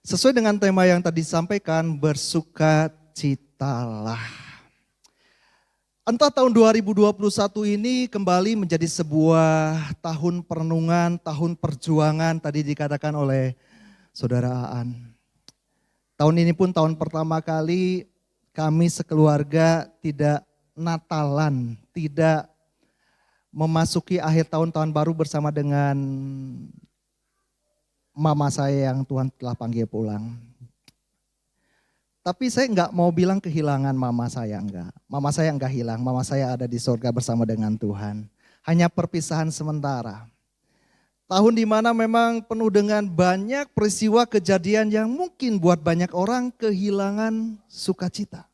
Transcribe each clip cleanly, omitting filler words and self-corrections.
Sesuai dengan tema yang tadi disampaikan, bersukacitalah. Entah tahun 2021 ini kembali menjadi sebuah tahun perenungan, tahun perjuangan tadi dikatakan oleh Saudara Aan. Tahun ini pun tahun pertama kali kami sekeluarga tidak Natalan, tidak memasuki akhir tahun baru bersama dengan mama saya yang Tuhan telah panggil pulang. Tapi saya enggak mau bilang kehilangan mama saya, enggak. Mama saya enggak hilang, mama saya ada di surga bersama dengan Tuhan. Hanya perpisahan sementara. Tahun di mana memang penuh dengan banyak peristiwa kejadian yang mungkin buat banyak orang kehilangan sukacita.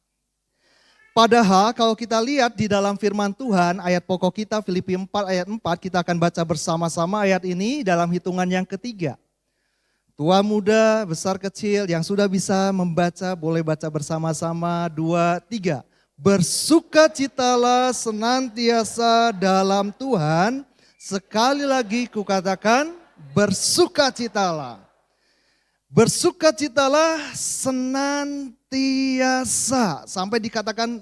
Padahal kalau kita lihat di dalam firman Tuhan, ayat pokok kita Filipi 4 ayat 4, kita akan baca bersama-sama ayat ini dalam hitungan yang ketiga. Tua muda, besar kecil yang sudah bisa membaca boleh baca bersama-sama 2, 3. Bersukacitalah senantiasa dalam Tuhan. Sekali lagi kukatakan bersukacitalah. Bersukacitalah senantiasa. Sampai dikatakan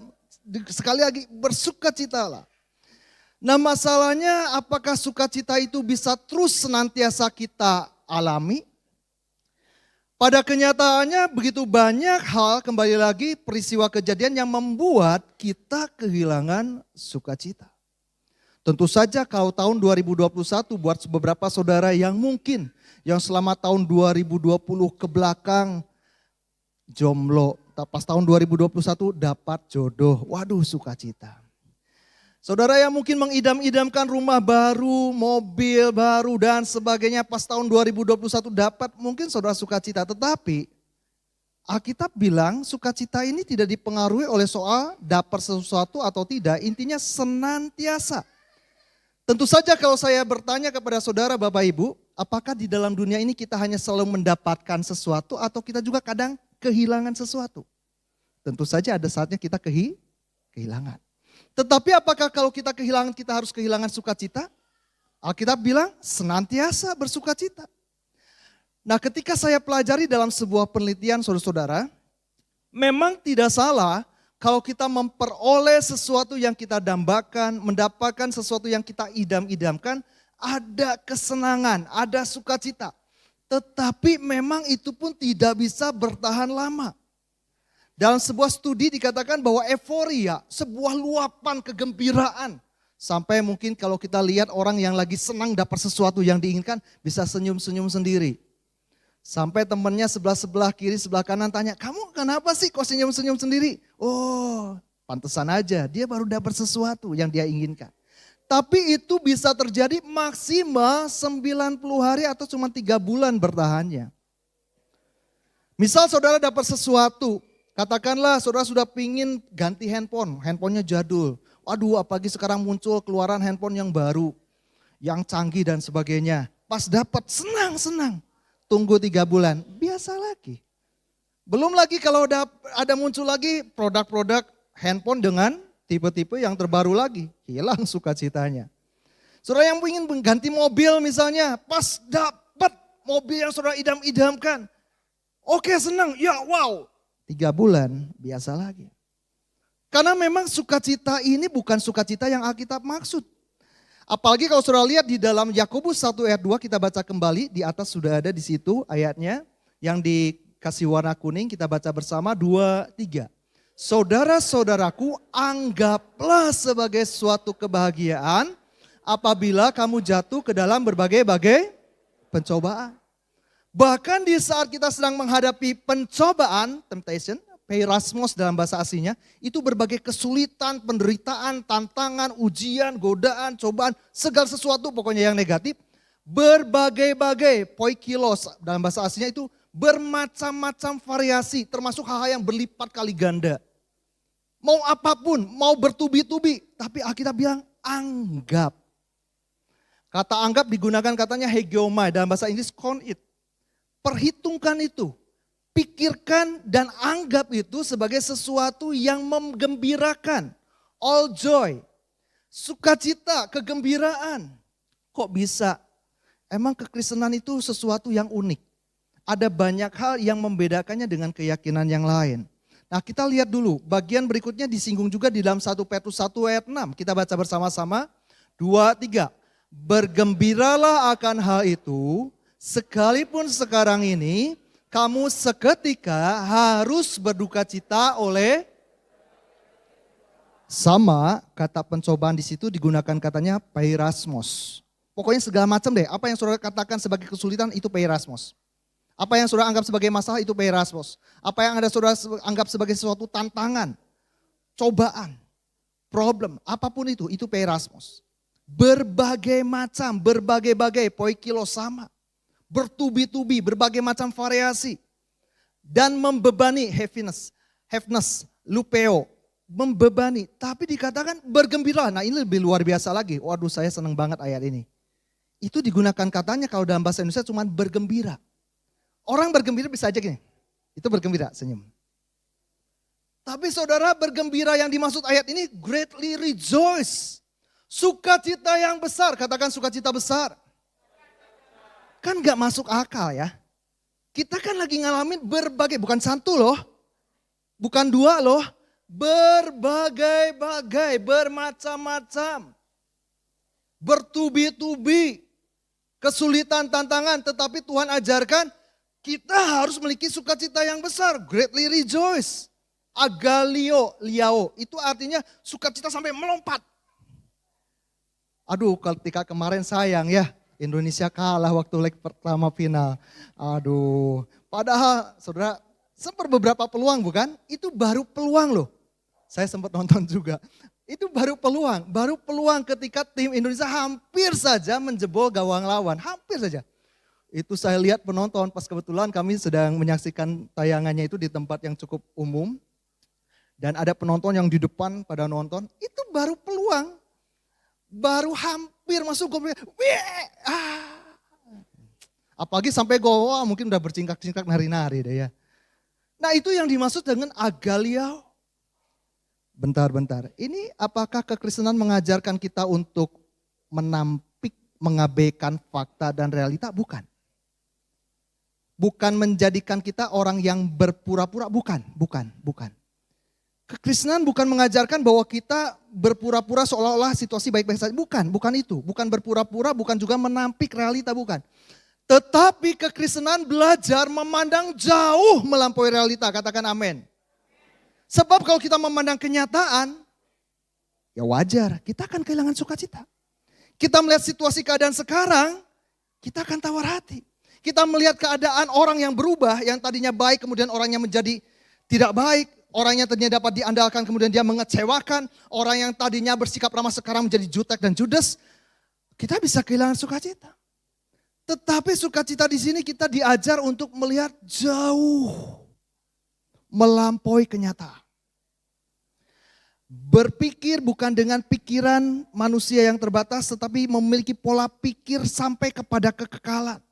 sekali lagi bersukacitalah. Nah masalahnya apakah sukacita itu bisa terus senantiasa kita alami? Pada kenyataannya begitu banyak hal, kembali lagi peristiwa kejadian yang membuat kita kehilangan sukacita. Tentu saja kalau tahun 2021 buat beberapa saudara yang mungkin yang selama tahun 2020 ke belakang jomblo, pas tahun 2021 dapat jodoh, waduh sukacita. Saudara yang mungkin mengidam-idamkan rumah baru, mobil baru dan sebagainya pas tahun 2021 dapat mungkin saudara sukacita. Tetapi Alkitab bilang sukacita ini tidak dipengaruhi oleh soal dapat sesuatu atau tidak. Intinya senantiasa. Tentu saja kalau saya bertanya kepada saudara Bapak Ibu, apakah di dalam dunia ini kita hanya selalu mendapatkan sesuatu atau kita juga kadang kehilangan sesuatu? Tentu saja ada saatnya kita kehilangan. Tetapi apakah kalau kita kehilangan, kita harus kehilangan sukacita? Alkitab bilang senantiasa bersukacita. Nah ketika saya pelajari dalam sebuah penelitian saudara-saudara, memang tidak salah kalau kita memperoleh sesuatu yang kita dambakan, mendapatkan sesuatu yang kita idam-idamkan, ada kesenangan, ada sukacita. Tetapi memang itu pun tidak bisa bertahan lama. Dalam sebuah studi dikatakan bahwa euforia, sebuah luapan kegembiraan. Sampai mungkin kalau kita lihat orang yang lagi senang dapat sesuatu yang diinginkan, bisa senyum-senyum sendiri. Sampai temannya sebelah kiri, sebelah kanan tanya, kamu kenapa sih kok senyum-senyum sendiri? Oh, pantesan aja, dia baru dapat sesuatu yang dia inginkan. Tapi itu bisa terjadi maksimal 90 hari atau cuma 3 bulan bertahannya. Misal saudara dapat sesuatu, katakanlah saudara sudah pingin ganti handphone, handphonenya jadul. Waduh apalagi sekarang muncul keluaran handphone yang baru, yang canggih dan sebagainya. Pas dapat senang. Tunggu 3 bulan, biasa lagi. Belum lagi kalau ada muncul lagi produk-produk handphone dengan tipe-tipe yang terbaru lagi. Hilang sukacitanya. Saudara yang ingin mengganti mobil misalnya, pas dapat mobil yang saudara idam-idamkan. Oke senang, ya wow. 3 bulan, biasa lagi. Karena memang sukacita ini bukan sukacita yang Alkitab maksud. Apalagi kalau saudara lihat di dalam Yakobus 1 ayat 2 kita baca kembali. Di atas sudah ada di situ ayatnya. Yang dikasih warna kuning kita baca bersama 2, 3. Saudara-saudaraku anggaplah sebagai suatu kebahagiaan apabila kamu jatuh ke dalam berbagai-bagai pencobaan. Bahkan di saat kita sedang menghadapi pencobaan, temptation, peirasmos dalam bahasa aslinya, itu berbagai kesulitan, penderitaan, tantangan, ujian, godaan, cobaan, segala sesuatu pokoknya yang negatif. Berbagai-bagai, poikilos dalam bahasa aslinya itu bermacam-macam variasi, termasuk hal-hal yang berlipat kali ganda. Mau apapun, mau bertubi-tubi, tapi Alkitab bilang anggap. Kata anggap digunakan katanya hegeomai, dalam bahasa Inggris count it. Perhitungkan itu. Pikirkan dan anggap itu sebagai sesuatu yang menggembirakan. All joy. Sukacita, kegembiraan. Kok bisa? Emang kekristenan itu sesuatu yang unik. Ada banyak hal yang membedakannya dengan keyakinan yang lain. Nah, kita lihat dulu, bagian berikutnya disinggung juga di dalam 1 Petrus 1 ayat 6. Kita baca bersama-sama, 2, 3. Bergembiralah akan hal itu, sekalipun sekarang ini kamu seketika harus berduka cita oleh sama kata pencobaan di situ digunakan katanya peirasmos. Pokoknya segala macam deh, apa yang saudara katakan sebagai kesulitan itu peirasmos. Apa yang saudara anggap sebagai masalah itu peirasmos. Apa yang ada saudara anggap sebagai sesuatu tantangan, cobaan, problem, apapun itu peirasmos. Berbagai macam, berbagai-bagai, poikilo sama. Bertubi-tubi, berbagai macam variasi. Dan membebani, heaviness, lupeo, membebani. Tapi dikatakan bergembira. Nah ini lebih luar biasa lagi. Waduh saya senang banget ayat ini. Itu digunakan katanya kalau dalam bahasa Indonesia cuma bergembira. Orang bergembira bisa aja gini, itu bergembira, senyum. Tapi saudara bergembira yang dimaksud ayat ini greatly rejoice. Sukacita yang besar, katakan sukacita besar. Kan gak masuk akal ya. Kita kan lagi ngalamin berbagai, bukan satu loh. Bukan dua loh. Berbagai-bagai, bermacam-macam. Bertubi-tubi. Kesulitan, tantangan, tetapi Tuhan ajarkan kita harus memiliki sukacita yang besar, greatly rejoice. Agalio, liao, itu artinya sukacita sampai melompat. Aduh, ketika kemarin sayang ya, Indonesia kalah waktu leg pertama final. Aduh, padahal saudara sempat beberapa peluang bukan? Itu baru peluang loh. Saya sempat nonton juga. Itu baru peluang ketika tim Indonesia hampir saja menjebol gawang lawan, hampir saja. Itu saya lihat penonton pas kebetulan kami sedang menyaksikan tayangannya itu di tempat yang cukup umum. Dan ada penonton yang di depan pada nonton, itu baru peluang. Baru hampir masuk gol. Apalagi sampai gol, mungkin udah bercingkak-cingkak nari-nari deh ya. Nah itu yang dimaksud dengan agalia. Bentar. Ini apakah kekristenan mengajarkan kita untuk menampik, mengabaikan fakta dan realita? Bukan. Bukan menjadikan kita orang yang berpura-pura, bukan. Kekristenan bukan mengajarkan bahwa kita berpura-pura seolah-olah situasi baik-baik saja. Bukan itu. Bukan berpura-pura, bukan juga menampik realita, bukan. Tetapi kekristenan belajar memandang jauh melampaui realita, katakan amin. Sebab kalau kita memandang kenyataan, ya wajar, kita akan kehilangan sukacita. Kita melihat situasi keadaan sekarang, kita akan tawar hati. Kita melihat keadaan orang yang berubah, yang tadinya baik kemudian orangnya menjadi tidak baik. Orang yang tadinya dapat diandalkan kemudian dia mengecewakan. Orang yang tadinya bersikap ramah sekarang menjadi jutek dan judes. Kita bisa kehilangan sukacita. Tetapi sukacita di sini kita diajar untuk melihat jauh. Melampaui kenyataan. Berpikir bukan dengan pikiran manusia yang terbatas, tetapi memiliki pola pikir sampai kepada kekekalan.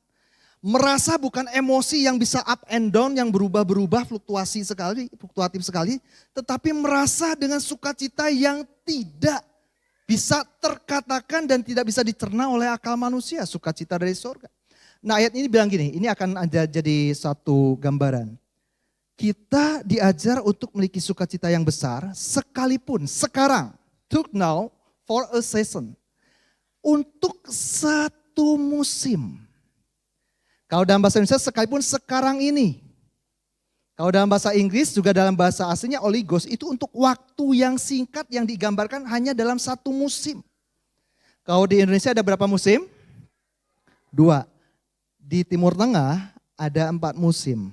Merasa bukan emosi yang bisa up and down, yang berubah-berubah, fluktuatif sekali. Tetapi merasa dengan sukacita yang tidak bisa terkatakan dan tidak bisa dicerna oleh akal manusia. Sukacita dari surga. Nah ayat ini bilang gini, ini akan ada jadi satu gambaran. Kita diajar untuk memiliki sukacita yang besar sekalipun sekarang. Took now for a season. Untuk satu musim. Kalau dalam bahasa Indonesia sekalipun sekarang ini. Kalau dalam bahasa Inggris juga dalam bahasa aslinya oligos itu untuk waktu yang singkat yang digambarkan hanya dalam satu musim. Kalau di Indonesia ada berapa musim? 2. Di Timur Tengah ada 4 musim.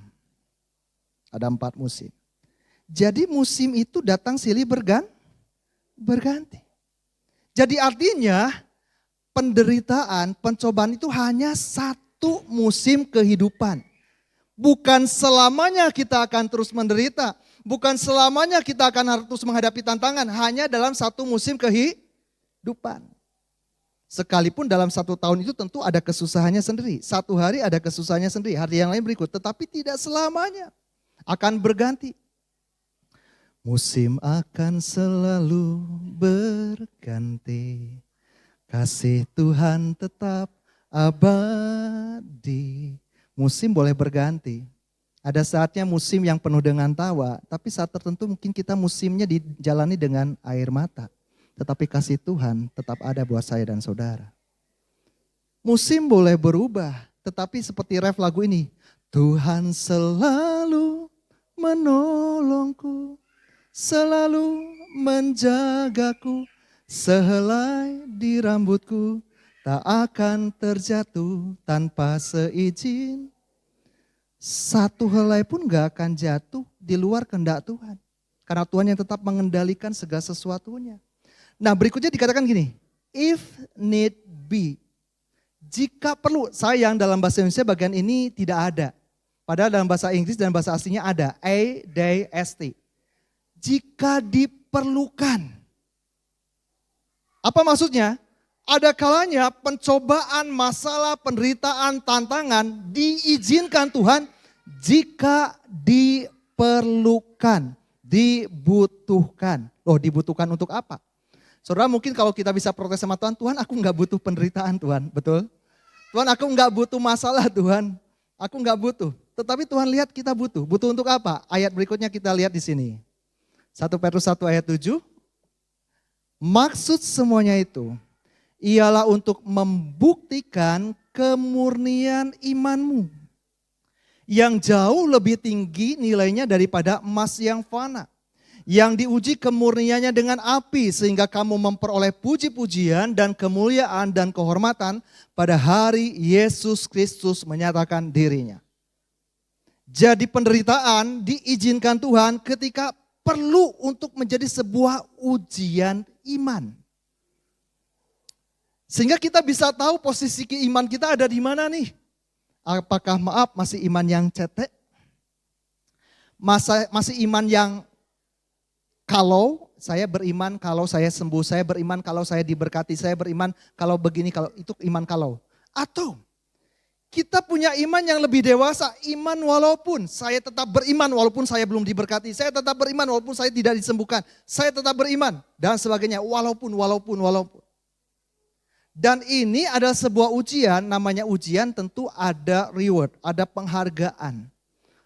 Ada 4 musim. Jadi musim itu datang silih berganti. Jadi artinya penderitaan, pencobaan itu hanya satu musim kehidupan. Bukan selamanya kita akan terus menderita. Bukan selamanya kita akan harus menghadapi tantangan. Hanya dalam satu musim kehidupan. Sekalipun dalam 1 tahun itu tentu ada kesusahannya sendiri. 1 hari ada kesusahannya sendiri. Hari yang lain berikut. Tetapi tidak selamanya. Akan berganti. Musim akan selalu berganti. Kasih Tuhan tetap abadi. Musim boleh berganti. Ada saatnya musim yang penuh dengan tawa, tapi saat tertentu mungkin kita musimnya dijalani dengan air mata. Tetapi kasih Tuhan tetap ada buat saya dan saudara. Musim boleh berubah, tetapi seperti ref lagu ini. Tuhan selalu menolongku, selalu menjagaku, sehelai di rambutku tak akan terjatuh tanpa seizin. Satu helai pun gak akan jatuh di luar kehendak Tuhan. Karena Tuhan yang tetap mengendalikan segala sesuatunya. Nah berikutnya dikatakan gini, if need be. Jika perlu, sayang dalam bahasa Indonesia bagian ini tidak ada. Padahal dalam bahasa Inggris dan bahasa aslinya ada, A-D-S-T. Jika diperlukan. Apa maksudnya? Ada kalanya pencobaan, masalah, penderitaan, tantangan diizinkan Tuhan jika diperlukan, dibutuhkan. Loh, dibutuhkan untuk apa? Saudara mungkin kalau kita bisa protes sama Tuhan, Tuhan aku nggak butuh penderitaan Tuhan, betul? Tuhan aku nggak butuh masalah Tuhan, aku nggak butuh. Tetapi Tuhan lihat kita butuh. Butuh untuk apa? Ayat berikutnya kita lihat di sini. 1 Petrus 1 ayat 7. Maksud semuanya itu ialah untuk membuktikan kemurnian imanmu yang jauh lebih tinggi nilainya daripada emas yang fana, yang diuji kemurniannya dengan api sehingga kamu memperoleh puji-pujian dan kemuliaan dan kehormatan pada hari Yesus Kristus menyatakan dirinya. Jadi penderitaan diizinkan Tuhan ketika perlu untuk menjadi sebuah ujian iman. Sehingga kita bisa tahu posisi iman kita ada di mana nih. Apakah masih iman yang cetek? Masih iman yang kalau saya beriman, kalau saya sembuh, saya beriman, kalau saya diberkati, saya beriman, kalau begini, kalau itu iman kalau. Atau kita punya iman yang lebih dewasa, iman walaupun saya tetap beriman, walaupun saya belum diberkati, saya tetap beriman, walaupun saya tidak disembuhkan, saya tetap beriman, dan sebagainya, walaupun. Dan ini adalah sebuah ujian, namanya ujian tentu ada reward, ada penghargaan.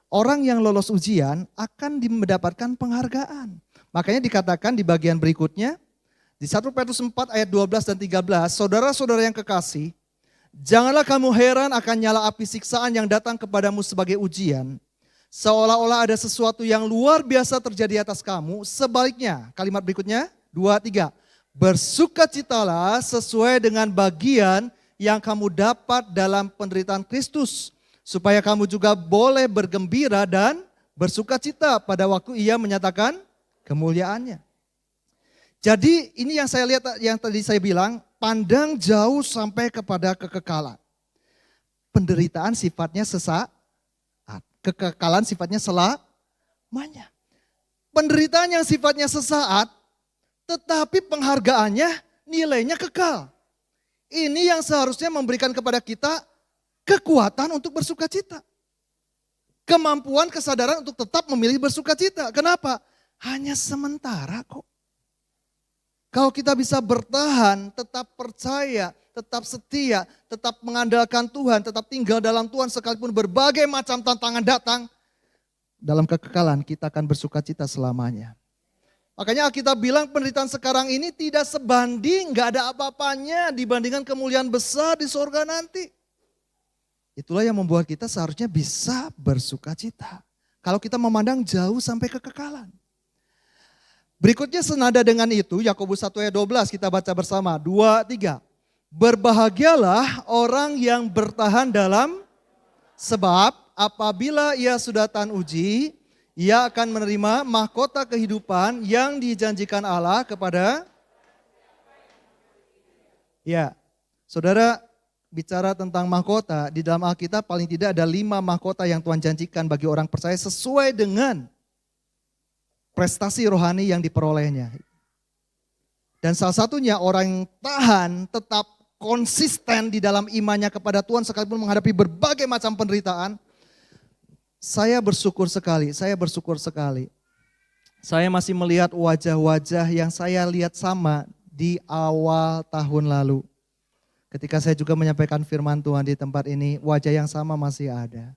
Orang yang lolos ujian akan mendapatkan penghargaan. Makanya dikatakan di bagian berikutnya, di 1 Petrus 4 ayat 12 dan 13, saudara-saudara yang kekasih, janganlah kamu heran akan nyala api siksaan yang datang kepadamu sebagai ujian, seolah-olah ada sesuatu yang luar biasa terjadi atas kamu. Sebaliknya, kalimat berikutnya, 2, 3. Bersukacitalah sesuai dengan bagian yang kamu dapat dalam penderitaan Kristus, supaya kamu juga boleh bergembira dan bersukacita pada waktu Ia menyatakan kemuliaannya. Jadi ini yang saya lihat, yang tadi saya bilang, pandang jauh sampai kepada kekekalan. Penderitaan sifatnya sesaat, kekekalan sifatnya selamanya. Penderitaan yang sifatnya sesaat, tetapi penghargaannya nilainya kekal. Ini yang seharusnya memberikan kepada kita kekuatan untuk bersukacita. Kemampuan, kesadaran untuk tetap memilih bersukacita. Kenapa? Hanya sementara kok. Kalau kita bisa bertahan, tetap percaya, tetap setia, tetap mengandalkan Tuhan, tetap tinggal dalam Tuhan sekalipun berbagai macam tantangan datang, dalam kekekalan kita akan bersukacita selamanya. Makanya Alkitab bilang penderitaan sekarang ini tidak sebanding, gak ada apa-apanya dibandingkan kemuliaan besar di sorga nanti. Itulah yang membuat kita seharusnya bisa bersukacita. Kalau kita memandang jauh sampai kekekalan. Berikutnya senada dengan itu, Yakobus 1 ayat 12 kita baca bersama. 2, 3. Berbahagialah orang yang bertahan dalam sebab apabila ia sudah tahan uji, ia akan menerima mahkota kehidupan yang dijanjikan Allah kepada. Ya, saudara bicara tentang mahkota, di dalam Alkitab paling tidak ada 5 mahkota yang Tuhan janjikan bagi orang percaya sesuai dengan prestasi rohani yang diperolehnya. Dan salah satunya orang yang tahan tetap konsisten di dalam imannya kepada Tuhan sekalipun menghadapi berbagai macam penderitaan. Saya bersyukur sekali. Saya masih melihat wajah-wajah yang saya lihat sama di awal tahun lalu. Ketika saya juga menyampaikan firman Tuhan di tempat ini, wajah yang sama masih ada.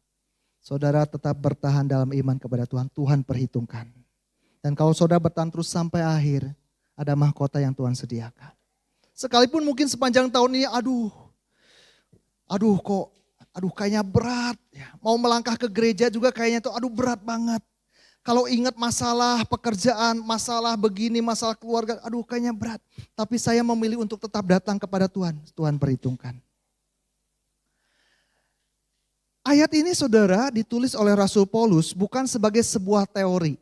Saudara tetap bertahan dalam iman kepada Tuhan, Tuhan perhitungkan. Dan kalau saudara bertahan terus sampai akhir, ada mahkota yang Tuhan sediakan. Sekalipun mungkin sepanjang tahun ini, kayaknya berat. Ya. Mau melangkah ke gereja juga kayaknya tuh berat banget. Kalau ingat masalah pekerjaan, masalah begini, masalah keluarga, kayaknya berat. Tapi saya memilih untuk tetap datang kepada Tuhan. Tuhan perhitungkan. Ayat ini saudara ditulis oleh Rasul Paulus bukan sebagai sebuah teori.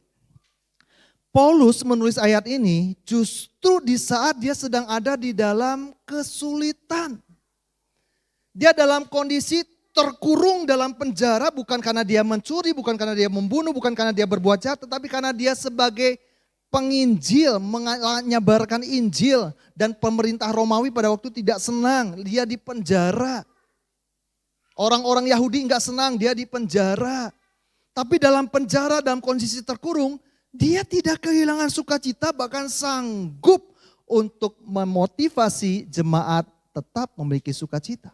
Paulus menulis ayat ini justru di saat dia sedang ada di dalam kesulitan. Dia dalam kondisi terkurung dalam penjara bukan karena dia mencuri, bukan karena dia membunuh, bukan karena dia berbuat jahat, tetapi karena dia sebagai penginjil, menyebarkan Injil. Dan pemerintah Romawi pada waktu tidak senang, dia di penjara. Orang-orang Yahudi enggak senang, dia di penjara. Tapi dalam penjara, dalam kondisi terkurung, dia tidak kehilangan sukacita, bahkan sanggup untuk memotivasi jemaat tetap memiliki sukacita.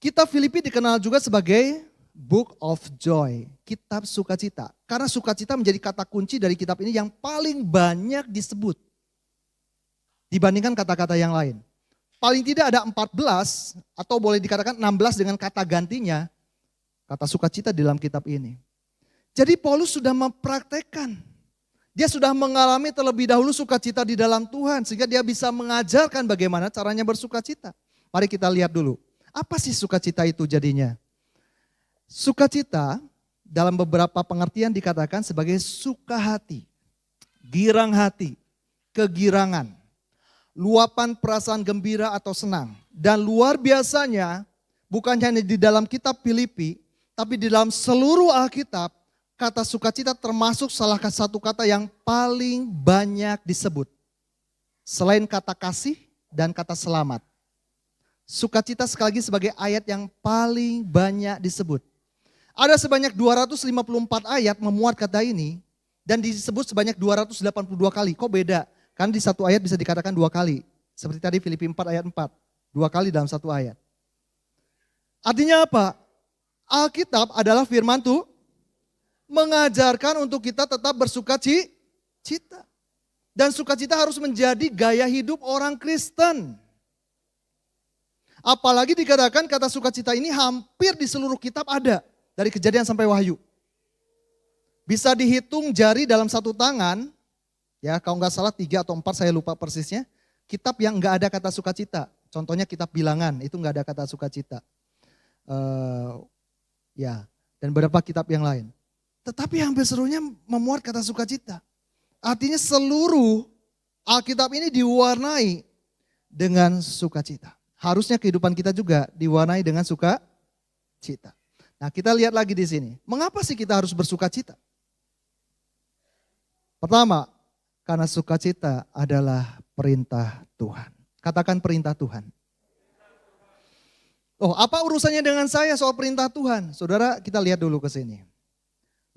Kitab Filipi dikenal juga sebagai Book of Joy, kitab sukacita. Karena sukacita menjadi kata kunci dari kitab ini yang paling banyak disebut dibandingkan kata-kata yang lain. Paling tidak ada 14 atau boleh dikatakan 16 dengan kata gantinya, kata sukacita di dalam kitab ini. Jadi Paulus sudah mempraktekkan, dia sudah mengalami terlebih dahulu sukacita di dalam Tuhan sehingga dia bisa mengajarkan bagaimana caranya bersukacita. Mari kita lihat dulu. Apa sih sukacita itu jadinya? Sukacita dalam beberapa pengertian dikatakan sebagai suka hati, girang hati, kegirangan, luapan perasaan gembira atau senang. Dan luar biasanya bukan hanya di dalam kitab Filipi, tapi di dalam seluruh Alkitab, kata sukacita termasuk salah satu kata yang paling banyak disebut. Selain kata kasih dan kata selamat. Sukacita sekali lagi sebagai ayat yang paling banyak disebut. Ada sebanyak 254 ayat memuat kata ini dan disebut sebanyak 282 kali. Kok beda? Kan di satu ayat bisa dikatakan 2 kali. Seperti tadi Filipi 4 ayat 4. 2 kali dalam satu ayat. Artinya apa? Alkitab adalah firman Tuhan mengajarkan untuk kita tetap bersukacita. Dan sukacita harus menjadi gaya hidup orang Kristen. Apalagi dikatakan kata sukacita ini hampir di seluruh kitab ada. Dari Kejadian sampai Wahyu. Bisa dihitung jari dalam satu tangan. Ya kalau nggak salah 3 atau 4 saya lupa persisnya. Kitab yang nggak ada kata sukacita. Contohnya kitab Bilangan itu nggak ada kata sukacita. Dan beberapa kitab yang lain. Tetapi hampir seluruhnya memuat kata sukacita. Artinya seluruh Alkitab ini diwarnai dengan sukacita. Harusnya kehidupan kita juga diwarnai dengan sukacita. Nah kita lihat lagi di sini. Mengapa sih kita harus bersukacita? Pertama, karena sukacita adalah perintah Tuhan. Katakan perintah Tuhan. Oh, apa urusannya dengan saya soal perintah Tuhan? Saudara, kita lihat dulu ke sini.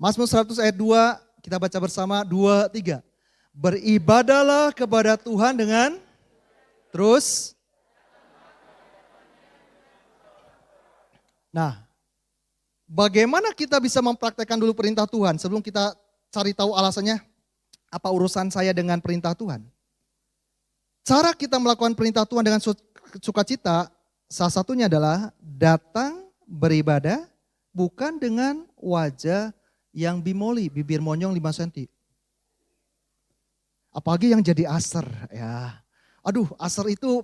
Mazmur 100 ayat 2, kita baca bersama 2, 3. Beribadalah kepada Tuhan dengan terus. Nah, bagaimana kita bisa mempraktekkan dulu perintah Tuhan sebelum kita cari tahu alasannya apa urusan saya dengan perintah Tuhan? Cara kita melakukan perintah Tuhan dengan sukacita salah satunya adalah datang beribadah bukan dengan wajah yang bimoli, bibir monyong 5 cm. Apalagi yang jadi aser ya. Aser itu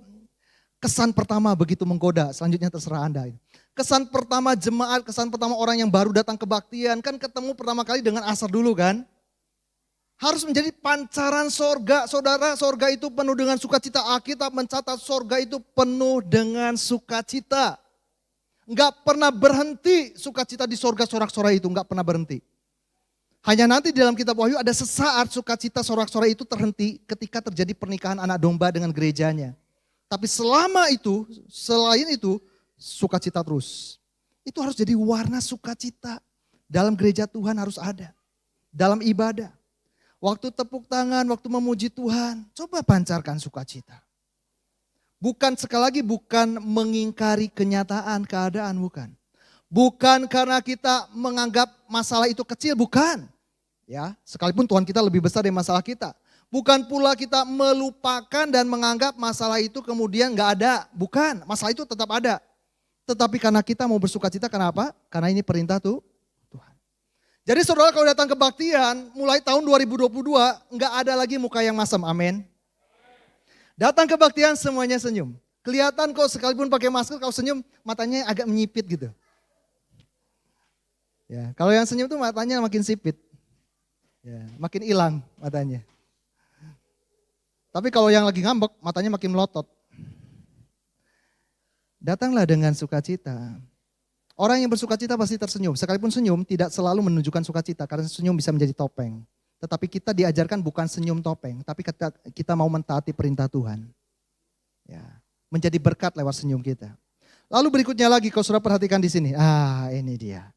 kesan pertama begitu menggoda, selanjutnya terserah Anda. Kesan pertama jemaat, kesan pertama orang yang baru datang kebaktian, kan ketemu pertama kali dengan asar dulu kan. Harus menjadi pancaran sorga, saudara, sorga itu penuh dengan sukacita. Alkitab mencatat sorga itu penuh dengan sukacita. Enggak pernah berhenti sukacita di sorga sorak-sorai itu, enggak pernah berhenti. Hanya nanti di dalam kitab Wahyu ada sesaat sukacita sorak-sorai itu terhenti ketika terjadi pernikahan anak domba dengan gerejanya. Tapi selain itu, sukacita terus. Itu harus jadi warna sukacita. Dalam gereja Tuhan harus ada. Dalam ibadah. Waktu tepuk tangan, waktu memuji Tuhan. Coba pancarkan sukacita. Bukan sekali lagi bukan mengingkari kenyataan, keadaan, bukan. Bukan karena kita menganggap masalah itu kecil, bukan. Ya, sekalipun Tuhan kita lebih besar dari masalah kita. Bukan pula kita melupakan dan menganggap masalah itu kemudian nggak ada. Bukan, masalah itu tetap ada. Tetapi karena kita mau bersukacita, kenapa? Karena ini perintah tuh Tuhan. Jadi saudara kalau datang kebaktian, mulai tahun 2022 nggak ada lagi muka yang masam, amin. Datang kebaktian semuanya senyum. Kelihatan kok sekalipun pakai masker kalau senyum matanya agak menyipit gitu. Ya, kalau yang senyum tuh matanya makin sipit. Ya, makin hilang matanya. Tapi kalau yang lagi ngambek matanya makin melotot. Datanglah dengan sukacita. Orang yang bersukacita pasti tersenyum. Sekalipun senyum tidak selalu menunjukkan sukacita karena senyum bisa menjadi topeng. Tetapi kita diajarkan bukan senyum topeng, tapi kita mau mentaati perintah Tuhan. Ya, menjadi berkat lewat senyum kita. Lalu berikutnya lagi kalau saudara perhatikan di sini. Ini dia.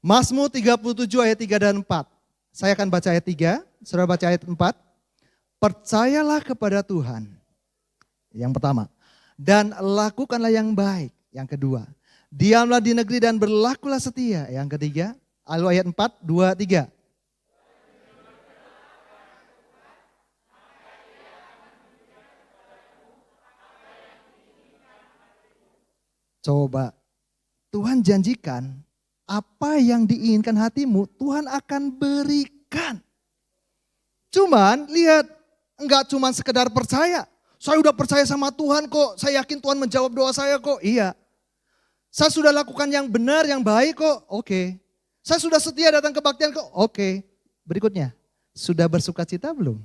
Mazmur 37 ayat 3 dan 4. Saya akan baca ayat 3, saudara baca ayat 4. Percayalah kepada Tuhan. Yang pertama. Dan lakukanlah yang baik. Yang kedua. Diamlah di negeri dan berlakulah setia. Yang ketiga. Lalu ayat 4, 2, 3. Coba, Tuhan janjikan apa yang diinginkan hatimu Tuhan akan berikan. Cuman lihat, enggak cuman sekedar percaya. Saya udah percaya sama Tuhan kok, saya yakin Tuhan menjawab doa saya kok. Iya. Saya sudah lakukan yang benar, yang baik kok. Oke. Saya sudah setia datang kebaktian kok. Oke. Berikutnya, sudah bersukacita belum?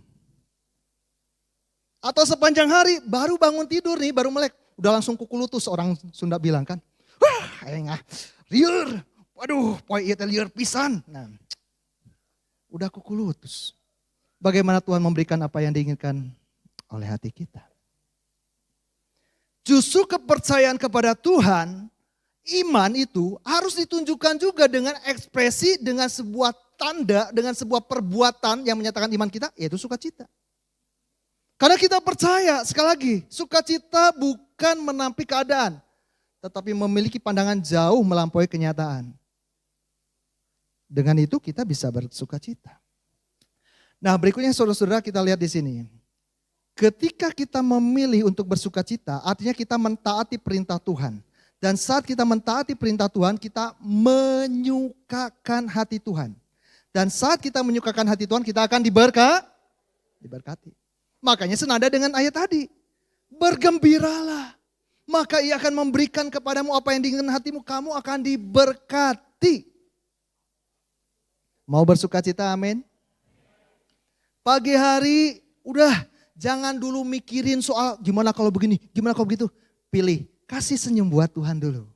Atau sepanjang hari baru bangun tidur nih, baru melek. Udah langsung kuku lutus orang Sunda bilang kan. Wah, engah, liur. Waduh, poe ieu teh liur pisan. Nah, udah kuku lutus. Bagaimana Tuhan memberikan apa yang diinginkan oleh hati kita? Justru kepercayaan kepada Tuhan, iman itu harus ditunjukkan juga dengan ekspresi, dengan sebuah tanda, dengan sebuah perbuatan yang menyatakan iman kita, yaitu sukacita. Karena kita percaya, sekali lagi, sukacita bukan menampik keadaan, tetapi memiliki pandangan jauh melampaui kenyataan. Dengan itu kita bisa bersukacita. Nah, berikutnya saudara-saudara kita lihat di sini. Ketika kita memilih untuk bersukacita, artinya kita mentaati perintah Tuhan. Dan saat kita mentaati perintah Tuhan, kita menyukakan hati Tuhan. Dan saat kita menyukakan hati Tuhan, kita akan diberkati. Makanya senada dengan ayat tadi. Bergembiralah. Maka ia akan memberikan kepadamu apa yang diinginkan hatimu. Kamu akan diberkati. Mau bersukacita, amin. Pagi hari udah jangan dulu mikirin soal gimana kalau begini, gimana kalau begitu. Pilih, kasih senyum buat Tuhan dulu.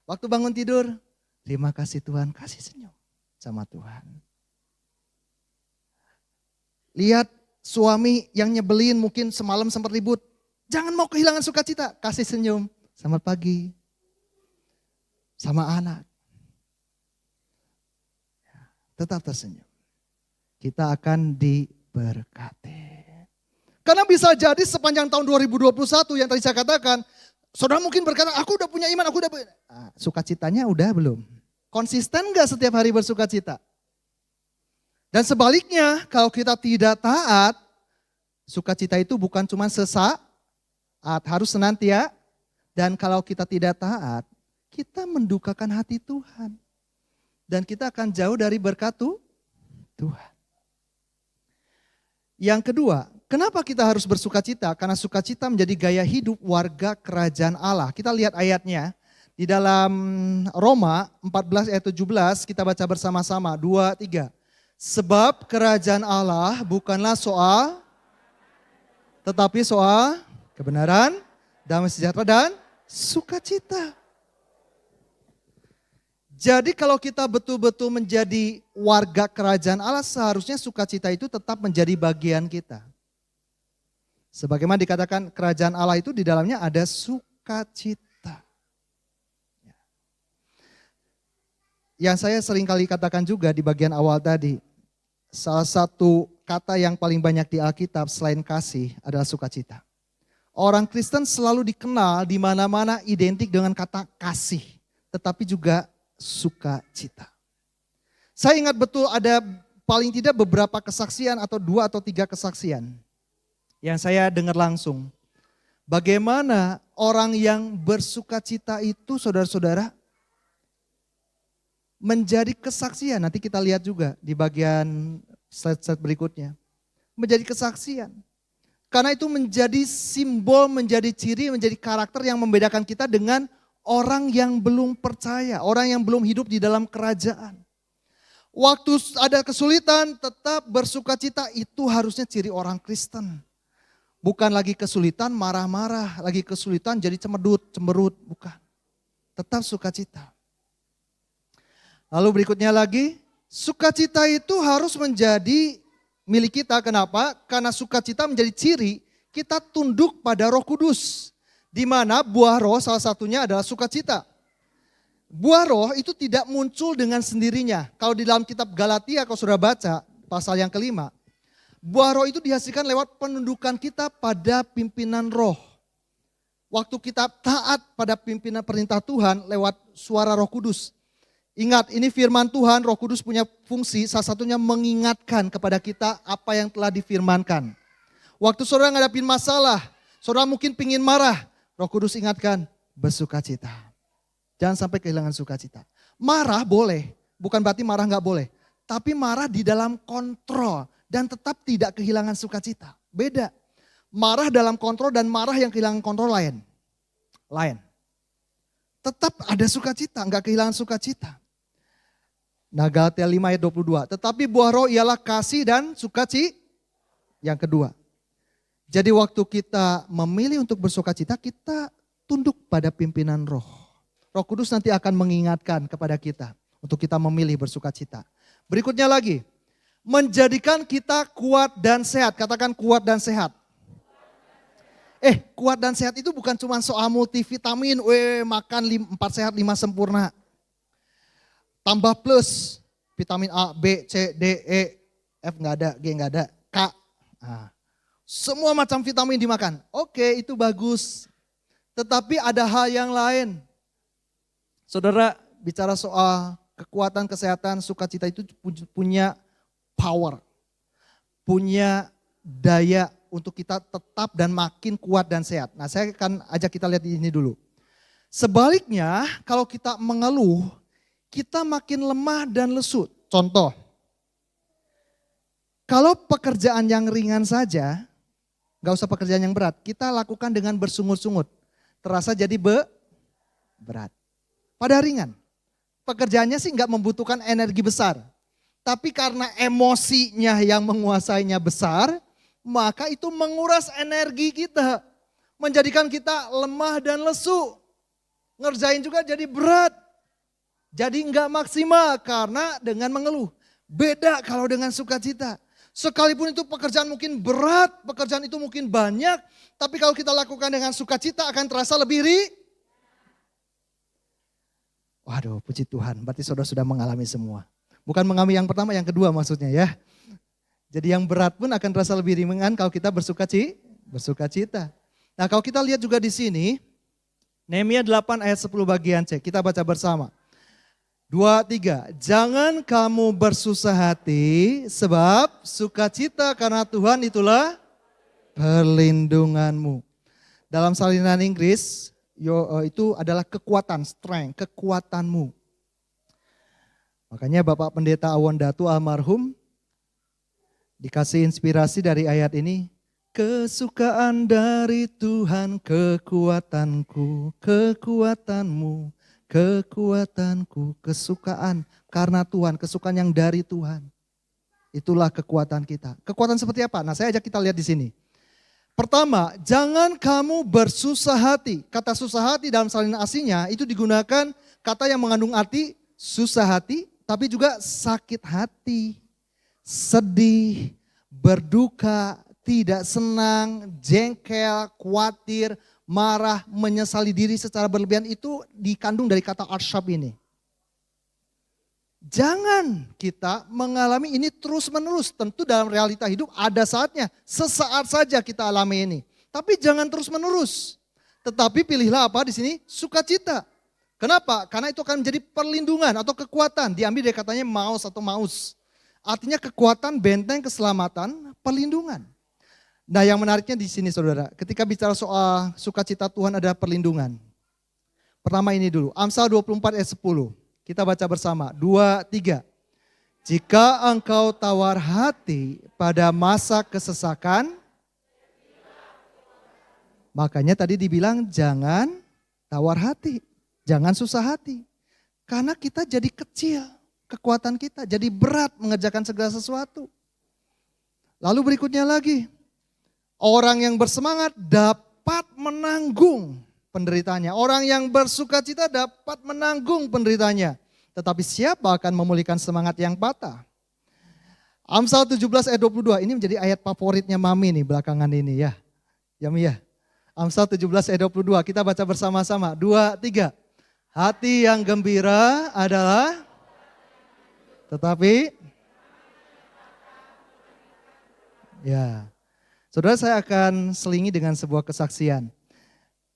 Waktu bangun tidur, terima kasih Tuhan, kasih senyum sama Tuhan. Lihat suami yang nyebelin mungkin semalam sempat ribut. Jangan mau kehilangan sukacita. Kasih senyum. Selamat pagi. Sama anak. Tetap tersenyum. Kita akan diberkati. Karena bisa jadi sepanjang tahun 2021 yang tadi saya katakan. Saudara mungkin berkata, aku udah punya iman, aku udah punya. Nah, sukacitanya udah belum? Konsisten gak setiap hari bersukacita? Dan sebaliknya, kalau kita tidak taat, sukacita itu bukan cuma sesaat, harus senantiasa. Dan kalau kita tidak taat, kita mendukakan hati Tuhan. Dan kita akan jauh dari berkat Tuhan. Yang kedua, kenapa kita harus bersukacita? Karena sukacita menjadi gaya hidup warga kerajaan Allah. Kita lihat ayatnya di dalam Roma 14 ayat 17, kita baca bersama-sama, 2, 3. Sebab kerajaan Allah bukanlah soal, tetapi soal kebenaran, damai sejahtera dan sukacita. Jadi kalau kita betul-betul menjadi warga kerajaan Allah, seharusnya sukacita itu tetap menjadi bagian kita. Sebagaimana dikatakan kerajaan Allah itu di dalamnya ada sukacita. Yang saya sering kali katakan juga di bagian awal tadi, salah satu kata yang paling banyak di Alkitab selain kasih adalah sukacita. Orang Kristen selalu dikenal di mana-mana identik dengan kata kasih, tetapi juga sukacita. Saya ingat betul ada paling tidak beberapa kesaksian atau 2 atau 3 kesaksian yang saya dengar langsung. Bagaimana orang yang bersukacita itu, saudara-saudara, menjadi kesaksian. Nanti kita lihat juga di bagian slide-slide berikutnya. Menjadi kesaksian. Karena itu menjadi simbol, menjadi ciri, menjadi karakter yang membedakan kita dengan orang yang belum percaya, orang yang belum hidup di dalam kerajaan. Waktu ada kesulitan tetap bersukacita, itu harusnya ciri orang Kristen. Bukan lagi kesulitan marah-marah, lagi kesulitan jadi cemberut, bukan. Tetap sukacita. Lalu berikutnya lagi, sukacita itu harus menjadi milik kita. Kenapa? Karena sukacita menjadi ciri kita tunduk pada Roh Kudus. Di mana buah roh salah satunya adalah sukacita. Buah roh itu tidak muncul dengan sendirinya. Kalau di dalam kitab Galatia kalau sudah baca pasal yang kelima. Buah roh itu dihasilkan lewat penundukan kita pada pimpinan roh. Waktu kita taat pada pimpinan perintah Tuhan lewat suara Roh Kudus. Ingat, ini firman Tuhan, Roh Kudus punya fungsi, salah satunya mengingatkan kepada kita apa yang telah difirmankan. Waktu saudara ngadapin masalah, saudara mungkin pingin marah, Roh Kudus ingatkan, bersukacita. Jangan sampai kehilangan sukacita. Marah boleh, bukan berarti marah nggak boleh. Tapi marah di dalam kontrol dan tetap tidak kehilangan sukacita. Beda. Marah dalam kontrol dan marah yang kehilangan kontrol lain. Tetap ada sukacita, nggak kehilangan sukacita. Nah, Galatia 5 ayat 22. Tetapi buah roh ialah kasih dan sukacita. Yang kedua. Jadi waktu kita memilih untuk bersukacita, kita tunduk pada pimpinan roh. Roh Kudus nanti akan mengingatkan kepada kita untuk kita memilih bersukacita. Berikutnya lagi. Menjadikan kita kuat dan sehat. Katakan kuat dan sehat. Kuat dan sehat itu bukan cuma soal multivitamin, makan 4 sehat 5 sempurna. Tambah plus vitamin A, B, C, D, E, F nggak ada, G nggak ada, K. Nah, semua macam vitamin dimakan. Oke, itu bagus. Tetapi ada hal yang lain. Saudara bicara soal kekuatan, kesehatan, sukacita itu punya power. Punya daya untuk kita tetap dan makin kuat dan sehat. Nah, saya akan ajak kita lihat di ini dulu. Sebaliknya, kalau kita mengeluh, kita makin lemah dan lesu. Contoh, kalau pekerjaan yang ringan saja, gak usah pekerjaan yang berat, kita lakukan dengan bersungut-sungut. Terasa jadi berat. Pada ringan, pekerjaannya sih gak membutuhkan energi besar. Tapi karena emosinya yang menguasainya besar, maka itu menguras energi kita. Menjadikan kita lemah dan lesu. Ngerjain juga jadi berat. Jadi enggak maksimal karena dengan mengeluh. Beda kalau dengan sukacita. Sekalipun itu pekerjaan mungkin berat, pekerjaan itu mungkin banyak. Tapi kalau kita lakukan dengan sukacita akan terasa lebih Waduh, puji Tuhan. Berarti saudara sudah mengalami semua. Bukan mengalami yang pertama, yang kedua maksudnya ya. Jadi yang berat pun akan terasa lebih ringan kalau kita bersukacita. Nah, kalau kita lihat juga di sini, Nehemia 8 ayat 10 bagian C, kita baca bersama. 2, 3, jangan kamu bersusah hati sebab sukacita karena Tuhan itulah perlindunganmu. Dalam salinan Inggris itu adalah kekuatan, strength, kekuatanmu. Makanya Bapak Pendeta Awon Datu almarhum dikasih inspirasi dari ayat ini. Kesukaan dari Tuhan kekuatanku, kekuatanmu. Kekuatanku, kesukaan karena Tuhan, kesukaan yang dari Tuhan. Itulah kekuatan kita. Kekuatan seperti apa? Nah, saya ajak kita lihat di sini. Pertama, jangan kamu bersusah hati. Kata susah hati dalam salinan aslinya itu digunakan kata yang mengandung arti susah hati, tapi juga sakit hati, sedih, berduka, tidak senang, jengkel, khawatir, marah, menyesali diri secara berlebihan itu dikandung dari kata arshab ini. Jangan kita mengalami ini terus menerus. Tentu dalam realita hidup ada saatnya, sesaat saja kita alami ini. Tapi jangan terus-menerus. Tetapi pilihlah apa di sini? Sukacita. Kenapa? Karena itu akan menjadi perlindungan atau kekuatan. Diambil dari katanya maus atau maus. Artinya kekuatan, benteng, keselamatan, perlindungan. Nah yang menariknya di sini saudara, ketika bicara soal sukacita Tuhan ada perlindungan. Pertama ini dulu, Amsal 24 ayat 10. Kita baca bersama, 2, 3. Jika engkau tawar hati pada masa kesesakan, makanya tadi dibilang jangan tawar hati. Jangan susah hati. Karena kita jadi kecil, kekuatan kita jadi berat mengerjakan segala sesuatu. Lalu berikutnya lagi, orang yang bersemangat dapat menanggung penderitanya. Orang yang bersukacita dapat menanggung penderitanya. Tetapi siapa akan memulihkan semangat yang patah? Amsal 17 ayat 22, ini menjadi ayat favoritnya Mami nih belakangan ini ya. Yami ya. Amsal 17 ayat 22, kita baca bersama-sama. 2, 3. Hati yang gembira adalah, tetapi, ya. Saudara, saya akan selingi dengan sebuah kesaksian.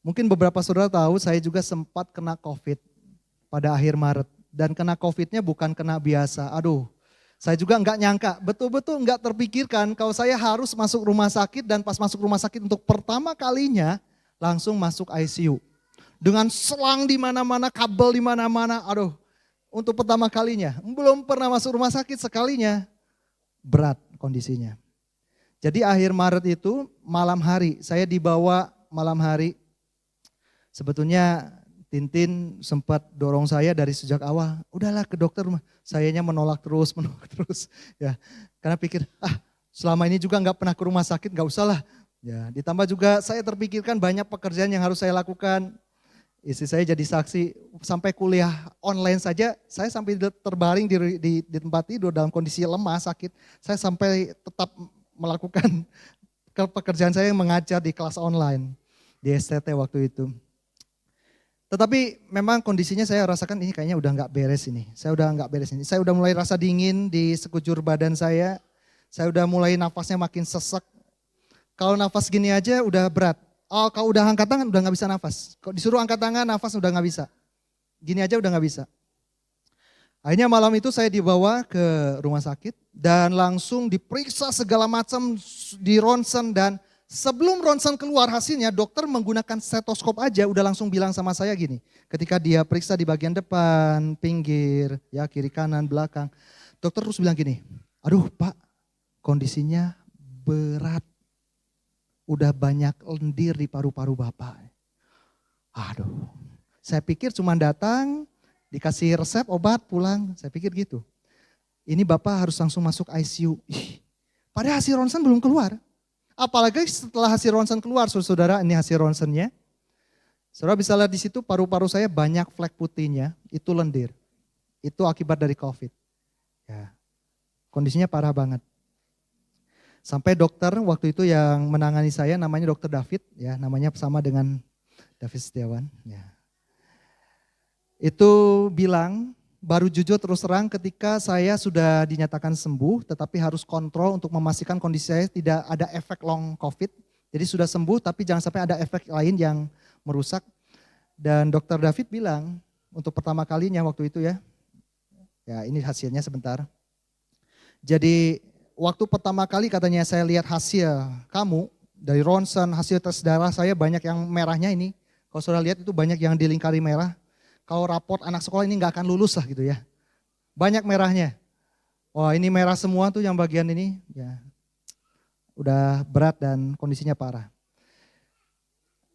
Mungkin beberapa saudara tahu saya juga sempat kena COVID pada akhir Maret. Dan kena COVID-nya bukan kena biasa. Aduh, saya juga nggak nyangka, betul-betul nggak terpikirkan kalau saya harus masuk rumah sakit dan pas masuk rumah sakit untuk pertama kalinya langsung masuk ICU. Dengan selang di mana-mana, kabel di mana-mana, aduh untuk pertama kalinya. Belum pernah masuk rumah sakit sekalinya, berat kondisinya. Jadi akhir Maret itu malam hari, saya dibawa malam hari. Sebetulnya Tintin sempat dorong saya dari sejak awal, udahlah ke dokter rumah. Sayanya menolak terus. Ya, karena pikir, selama ini juga nggak pernah ke rumah sakit, nggak usah lah. Ya, ditambah juga saya terpikirkan banyak pekerjaan yang harus saya lakukan. Istri saya jadi saksi, sampai kuliah online saja, saya sampai terbaring di tempat tidur dalam kondisi lemah, sakit. Saya sampai tetap melakukan pekerjaan saya yang mengajar di kelas online, di STT waktu itu. Tetapi memang kondisinya saya rasakan ini kayaknya udah nggak beres ini. Saya udah mulai rasa dingin di sekujur badan saya udah mulai nafasnya makin sesek. Kalau nafas gini aja udah berat. Oh, kalau udah angkat tangan udah nggak bisa nafas. Kalau disuruh angkat tangan nafas udah nggak bisa. Gini aja udah nggak bisa. Akhirnya malam itu saya dibawa ke rumah sakit dan langsung diperiksa segala macam di ronsen, dan sebelum ronsen keluar hasilnya dokter menggunakan stetoskop aja udah langsung bilang sama saya gini. Ketika dia periksa di bagian depan, pinggir, ya kiri kanan, belakang. Dokter terus bilang gini, aduh Pak kondisinya berat. Udah banyak lendir di paru-paru Bapak. Aduh, saya pikir cuma datang, dikasih resep obat pulang, saya pikir gitu. Ini Bapak harus langsung masuk ICU. Padahal hasil ronsen belum keluar. Apalagi setelah hasil ronsen keluar, saudara, ini hasil ronsennya. Saudara bisa lihat di situ paru-paru saya banyak flek putihnya, itu lendir. Itu akibat dari COVID. Ya, kondisinya parah banget. Sampai dokter waktu itu yang menangani saya namanya Dokter David, ya namanya sama dengan David Setiawan. Ya. Itu bilang baru jujur terus terang ketika saya sudah dinyatakan sembuh, tetapi harus kontrol untuk memastikan kondisi saya tidak ada efek long COVID. Jadi sudah sembuh tapi jangan sampai ada efek lain yang merusak. Dan Dokter David bilang untuk pertama kalinya waktu itu ya ini hasilnya sebentar. Jadi waktu pertama kali katanya saya lihat hasil kamu dari ronsen, hasil tes darah saya banyak yang merahnya ini. Kalau saudara lihat itu banyak yang dilingkari merah. Kalau raport anak sekolah ini nggak akan lulus lah gitu ya. Banyak merahnya. Wah ini merah semua tuh yang bagian ini. Ya, udah berat dan kondisinya parah.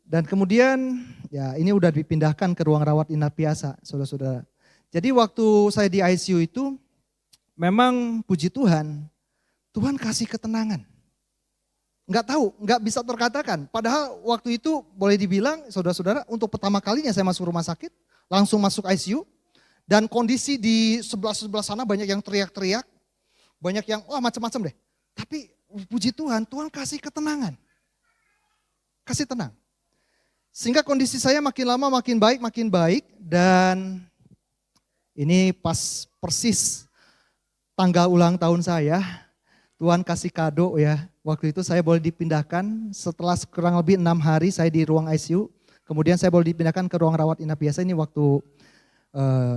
Dan kemudian ya ini udah dipindahkan ke ruang rawat inap biasa saudara-saudara. Jadi waktu saya di ICU itu memang puji Tuhan kasih ketenangan. Enggak tahu, enggak bisa terkatakan. Padahal waktu itu boleh dibilang saudara-saudara untuk pertama kalinya saya masuk rumah sakit, langsung masuk ICU. Dan kondisi di sebelah sana banyak yang teriak-teriak, banyak yang macam-macam deh. Tapi puji Tuhan kasih ketenangan. Kasih tenang. Sehingga kondisi saya makin lama makin baik dan ini pas persis tanggal ulang tahun saya. Tuhan kasih kado ya, Waktu itu saya boleh dipindahkan setelah kurang lebih 6 hari saya di ruang ICU. Kemudian saya boleh dipindahkan ke ruang rawat inap biasa. Ini waktu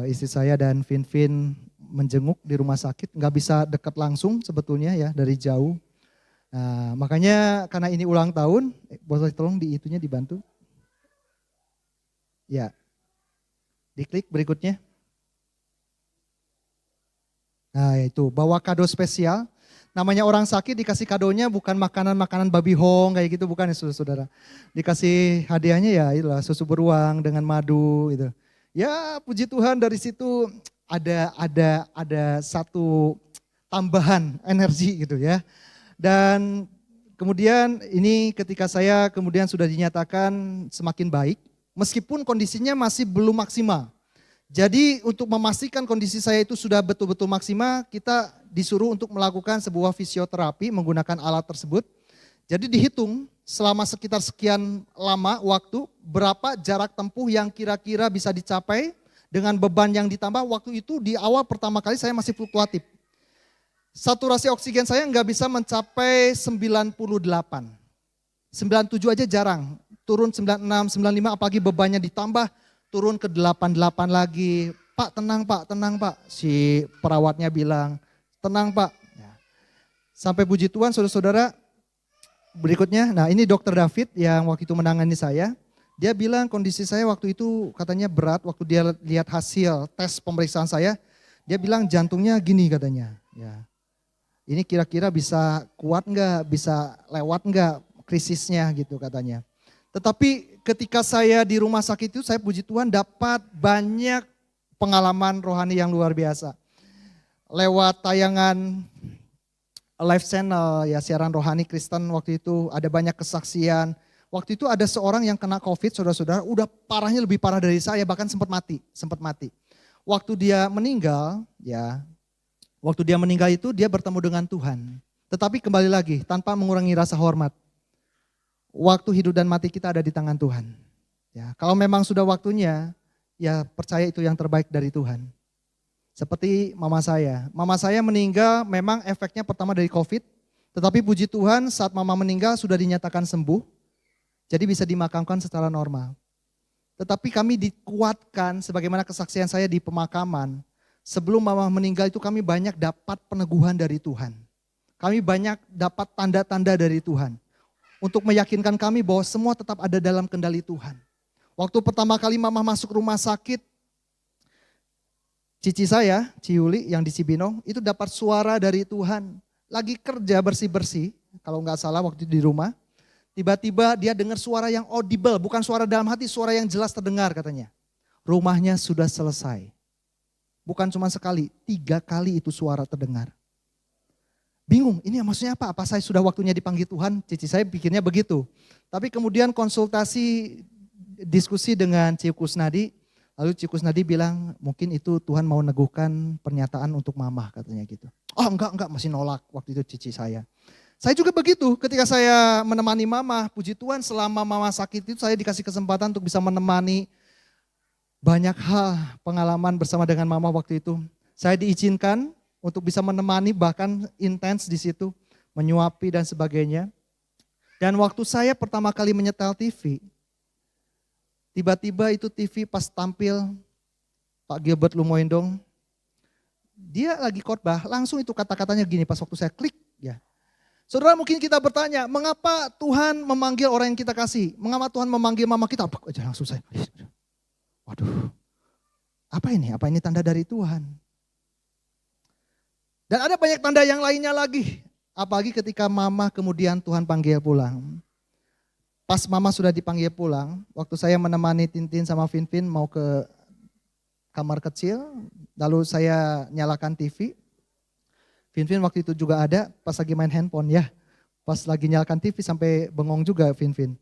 istri saya dan Vin menjenguk di rumah sakit. Nggak bisa dekat langsung sebetulnya ya, dari jauh. Nah, makanya karena ini ulang tahun, boleh tolong itunya dibantu. Ya, diklik berikutnya. Nah itu, bawa kado spesial. Namanya orang sakit dikasih kadonya bukan makanan-makanan babi hong kayak gitu, bukan ya saudara. Dikasih hadiahnya ya itulah susu beruang dengan madu gitu. Ya puji Tuhan dari situ ada satu tambahan energi gitu ya. Dan kemudian ini ketika saya kemudian sudah dinyatakan semakin baik, meskipun kondisinya masih belum maksimal. Jadi untuk memastikan kondisi saya itu sudah betul-betul maksimal, kita disuruh untuk melakukan sebuah fisioterapi menggunakan alat tersebut. Jadi dihitung selama sekitar sekian lama waktu, berapa jarak tempuh yang kira-kira bisa dicapai dengan beban yang ditambah. Waktu itu di awal pertama kali saya masih fluktuatif. Saturasi oksigen saya nggak bisa mencapai 98. 97 aja jarang, turun 96, 95 apalagi bebannya ditambah. Turun ke 88 lagi, Pak tenang Pak. Si perawatnya bilang, tenang Pak. Ya. Sampai puji Tuhan saudara-saudara, berikutnya, nah ini dokter David yang waktu itu menangani saya. Dia bilang kondisi saya waktu itu katanya berat, waktu dia lihat hasil tes pemeriksaan saya, dia bilang jantungnya gini katanya. Ya. Ini kira-kira bisa kuat nggak, bisa lewat nggak krisisnya gitu katanya. Tetapi ketika saya di rumah sakit itu saya puji Tuhan dapat banyak pengalaman rohani yang luar biasa. Lewat tayangan live channel ya siaran rohani Kristen waktu itu ada banyak kesaksian. Waktu itu ada seorang yang kena COVID saudara-saudara udah parahnya lebih parah dari saya bahkan sempat mati. Waktu dia meninggal itu dia bertemu dengan Tuhan. Tetapi kembali lagi tanpa mengurangi rasa hormat. Waktu hidup dan mati kita ada di tangan Tuhan. Ya, kalau memang sudah waktunya, ya percaya itu yang terbaik dari Tuhan. Seperti mama saya meninggal memang efeknya pertama dari COVID, tetapi puji Tuhan saat mama meninggal sudah dinyatakan sembuh, jadi bisa dimakamkan secara normal. Tetapi kami dikuatkan sebagaimana kesaksian saya di pemakaman, sebelum mama meninggal itu kami banyak dapat peneguhan dari Tuhan. Kami banyak dapat tanda-tanda dari Tuhan. Untuk meyakinkan kami bahwa semua tetap ada dalam kendali Tuhan. Waktu pertama kali mama masuk rumah sakit, cici saya, Ciuli yang di Cibinong, itu dapat suara dari Tuhan. Lagi kerja bersih-bersih, kalau nggak salah waktu itu di rumah. Tiba-tiba dia dengar suara yang audible, bukan suara dalam hati, suara yang jelas terdengar katanya. Rumahnya sudah selesai. Bukan cuma sekali, 3 kali itu suara terdengar. Bingung, ini maksudnya apa? Apa saya sudah waktunya dipanggil Tuhan? Cici saya pikirnya begitu. Tapi kemudian konsultasi, diskusi dengan Ciku Kusnadi, lalu Ciku Kusnadi bilang mungkin itu Tuhan mau neguhkan pernyataan untuk mama katanya gitu. Oh enggak, masih nolak waktu itu cici saya. Saya juga begitu ketika saya menemani mama, puji Tuhan selama mama sakit itu saya dikasih kesempatan untuk bisa menemani banyak hal pengalaman bersama dengan mama waktu itu. Saya diizinkan untuk bisa menemani bahkan intens di situ, menyuapi dan sebagainya. Dan waktu saya pertama kali menyetel TV, tiba-tiba itu TV pas tampil Pak Gilbert Lumoindong, dia lagi khotbah, langsung itu kata-katanya gini pas waktu saya klik ya. Saudara mungkin kita bertanya, mengapa Tuhan memanggil orang yang kita kasih? Mengapa Tuhan memanggil mama kita? Aja langsung saya, waduh, apa ini? Apa ini tanda dari Tuhan? Dan ada banyak tanda yang lainnya lagi. Apalagi ketika mama kemudian Tuhan panggil pulang. Pas mama sudah dipanggil pulang, waktu saya menemani Tintin sama Vin mau ke kamar kecil, lalu saya nyalakan TV. Vin waktu itu juga ada, pas lagi main handphone ya. Pas lagi nyalakan TV sampai bengong juga Vin.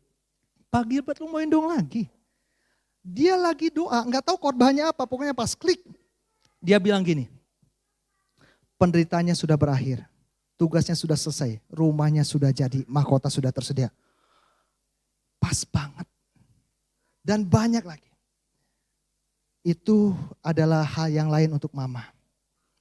Pak Gilbert lu mau indung lagi. Dia lagi doa, nggak tahu khotbahnya apa, pokoknya pas klik. Dia bilang gini, penderitanya sudah berakhir, tugasnya sudah selesai, rumahnya sudah jadi, mahkota sudah tersedia. Pas banget. Dan banyak lagi. Itu adalah hal yang lain untuk mama.